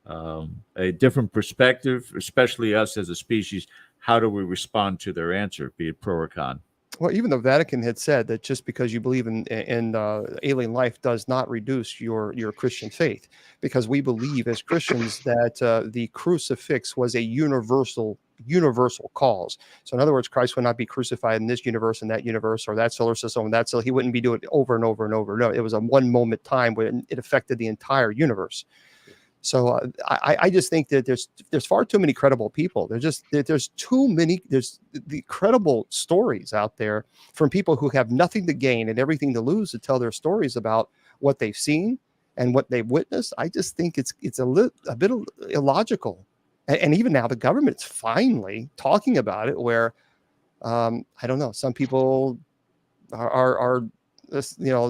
a different perspective, especially us as a species. How do we respond to their answer, be it pro or con? Well, even the Vatican had said that just because you believe in alien life does not reduce your Christian faith, because we believe as Christians that the crucifix was a universal cause. So in other words, Christ would not be crucified in this universe and that universe or that solar system and that, so he wouldn't be doing it over and over and over. No, it was a one moment time when it affected the entire universe. So I just think that there's far too many credible people. There's the credible stories out there from people who have nothing to gain and everything to lose to tell their stories about what they've seen and what they've witnessed. I just think it's a bit illogical. And even now the government's finally talking about it where, I don't know, some people are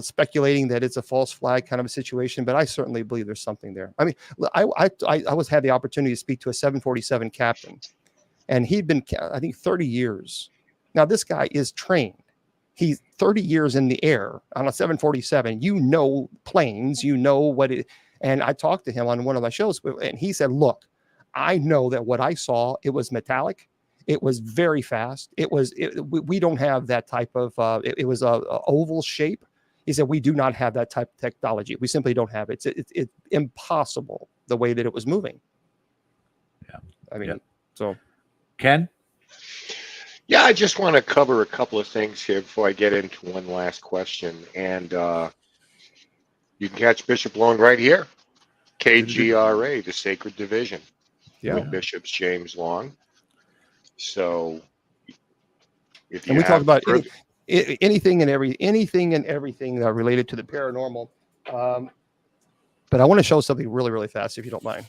speculating that it's a false flag kind of a situation, but I certainly believe there's something there. I mean, I had the opportunity to speak to a 747 captain, and he'd been, I think, 30 years. Now, this guy is trained. He's 30 years in the air on a 747. Planes, what it, and I talked to him on one of my shows, and he said, look, I know that what I saw, it was metallic. It was very fast. We don't have that type of, it was a oval shape. He said, we do not have that type of technology. We simply don't have it. It's impossible the way that it was moving. Yeah. I mean, so. Ken? Yeah, I just want to cover a couple of things here before I get into one last question. And you can catch Bishop Long right here. KGRA, the Sacred Division. Yeah. Bishop's James Long. So, if you and we talk about anything and everything related to the paranormal, but I want to show something really, really fast, if you don't mind.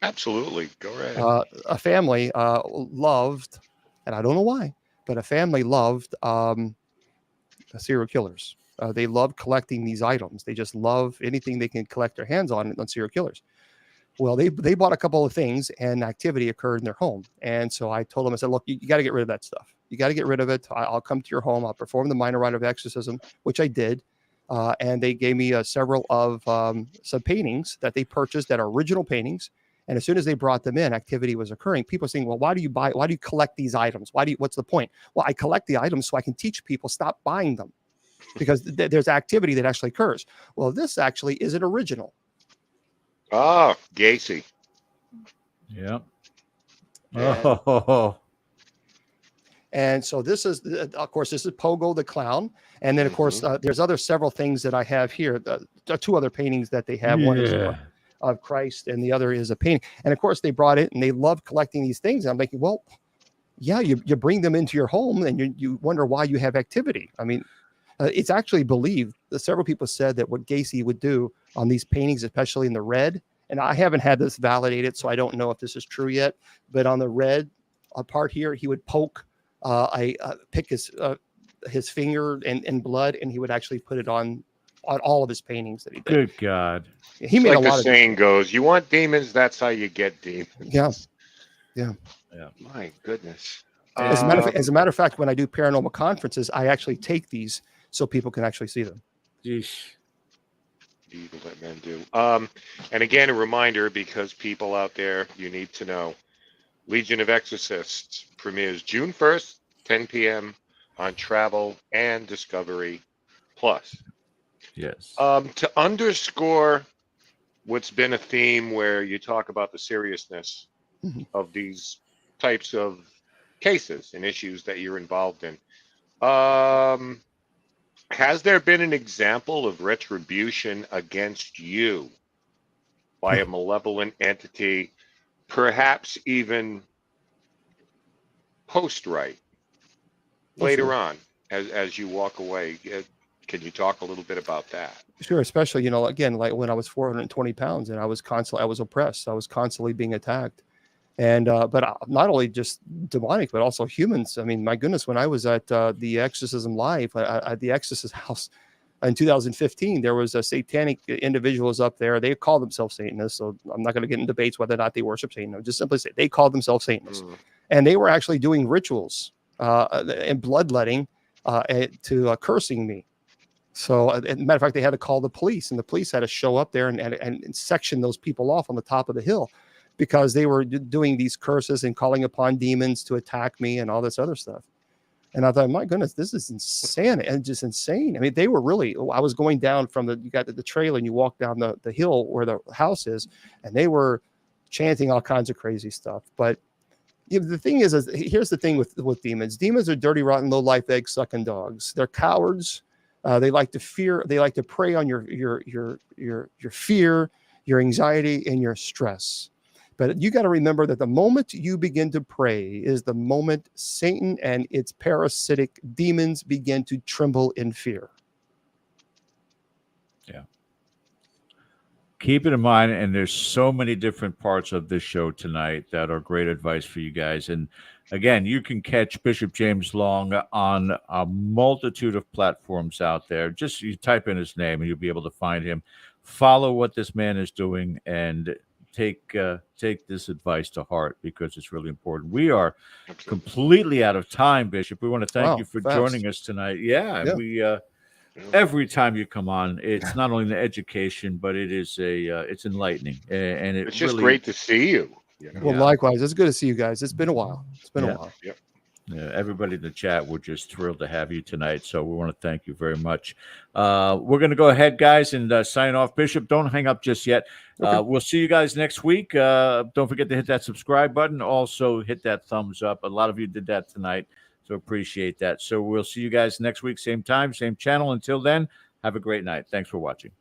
Absolutely. Go right. A family loved, and I don't know why, but a family loved serial killers. They love collecting these items. They just love anything they can collect their hands on serial killers. Well, they bought a couple of things, and activity occurred in their home. And so I told them, I said, look, you got to get rid of that stuff. You got to get rid of it. I'll come to your home. I'll perform the minor rite of exorcism, which I did. And they gave me several of some paintings that they purchased that are original paintings. And as soon as they brought them in, activity was occurring. People saying, well, why do you collect these items? What's the point? Well, I collect the items so I can teach people stop buying them, because there's activity that actually occurs. Well, this actually is an original. Ah, Gacy. Yeah. Oh. And so this is, of course, this is Pogo the Clown. And then, of course, there's several things that I have here. Two other paintings that they have. One is of Christ, and the other is a painting. And of course, they brought it, and they love collecting these things. And I'm thinking, well, yeah, you bring them into your home, and you wonder why you have activity. I mean, it's actually believed that several people said that what Gacy would do on these paintings, especially in the red, and I haven't had this validated, so I don't know if this is true yet, but on the red part here, he would poke, pick his finger and blood, and he would actually put it on all of his paintings that he did. Good God. He made like a lot the saying goes, you want demons, that's how you get demons. Yeah. My goodness. As a matter of fact, when I do paranormal conferences, I actually take these so people can actually see them. Evil that men do. And again, a reminder, because people out there, you need to know, Legion of Exorcists premieres June 1st, 10 p.m. on Travel and Discovery Plus. Yes. To underscore what's been a theme where you talk about the seriousness of these types of cases and issues that you're involved in, has there been an example of retribution against you by a malevolent entity, perhaps even post-rite, later on, as you walk away? Can you talk a little bit about that? Sure, especially, again, like when I was 420 pounds and I was oppressed. I was constantly being attacked. And, but not only just demonic, but also humans. I mean, my goodness, when I was at the Exorcism Live at the Exorcist house in 2015, there was a satanic individuals up there. They call themselves Satanists. So I'm not going to get in debates whether or not they worship Satan. I'll just simply say they called themselves Satanists. And they were actually doing rituals and bloodletting to cursing me. So, as a matter of fact, they had to call the police, and the police had to show up there and section those people off on the top of the hill, because they were doing these curses and calling upon demons to attack me and all this other stuff. And I thought, my goodness, this is insane and just insane. I mean, they were really, I was going down from you got the trailer and you walk down the hill where the house is, and they were chanting all kinds of crazy stuff. But the thing is here's the thing with demons. Demons are dirty, rotten, low life, egg sucking dogs. They're cowards. They like to fear. They like to prey on your fear, your anxiety, and your stress. But you got to remember that the moment you begin to pray is the moment Satan and its parasitic demons begin to tremble in fear. Yeah. Keep it in mind, and there's so many different parts of this show tonight that are great advice for you guys. And again, you can catch Bishop James Long on a multitude of platforms out there. Just you type in his name and you'll be able to find him. Follow what this man is doing and take this advice to heart, because it's really important. We are completely out of time, Bishop. We want to thank you for joining us tonight. We every time you come on, it's not only the education, but it is it's enlightening, and it's just really great to see you. Well, likewise, it's good to see you guys. It's been a while. A while. Yep. Everybody in the chat, we're just thrilled to have you tonight. So we want to thank you very much. We're going to go ahead, guys, and sign off. Bishop, don't hang up just yet. Okay. We'll see you guys next week. Don't forget to hit that subscribe button. Also, hit that thumbs up. A lot of you did that tonight, so appreciate that. So we'll see you guys next week, same time, same channel. Until then, have a great night. Thanks for watching.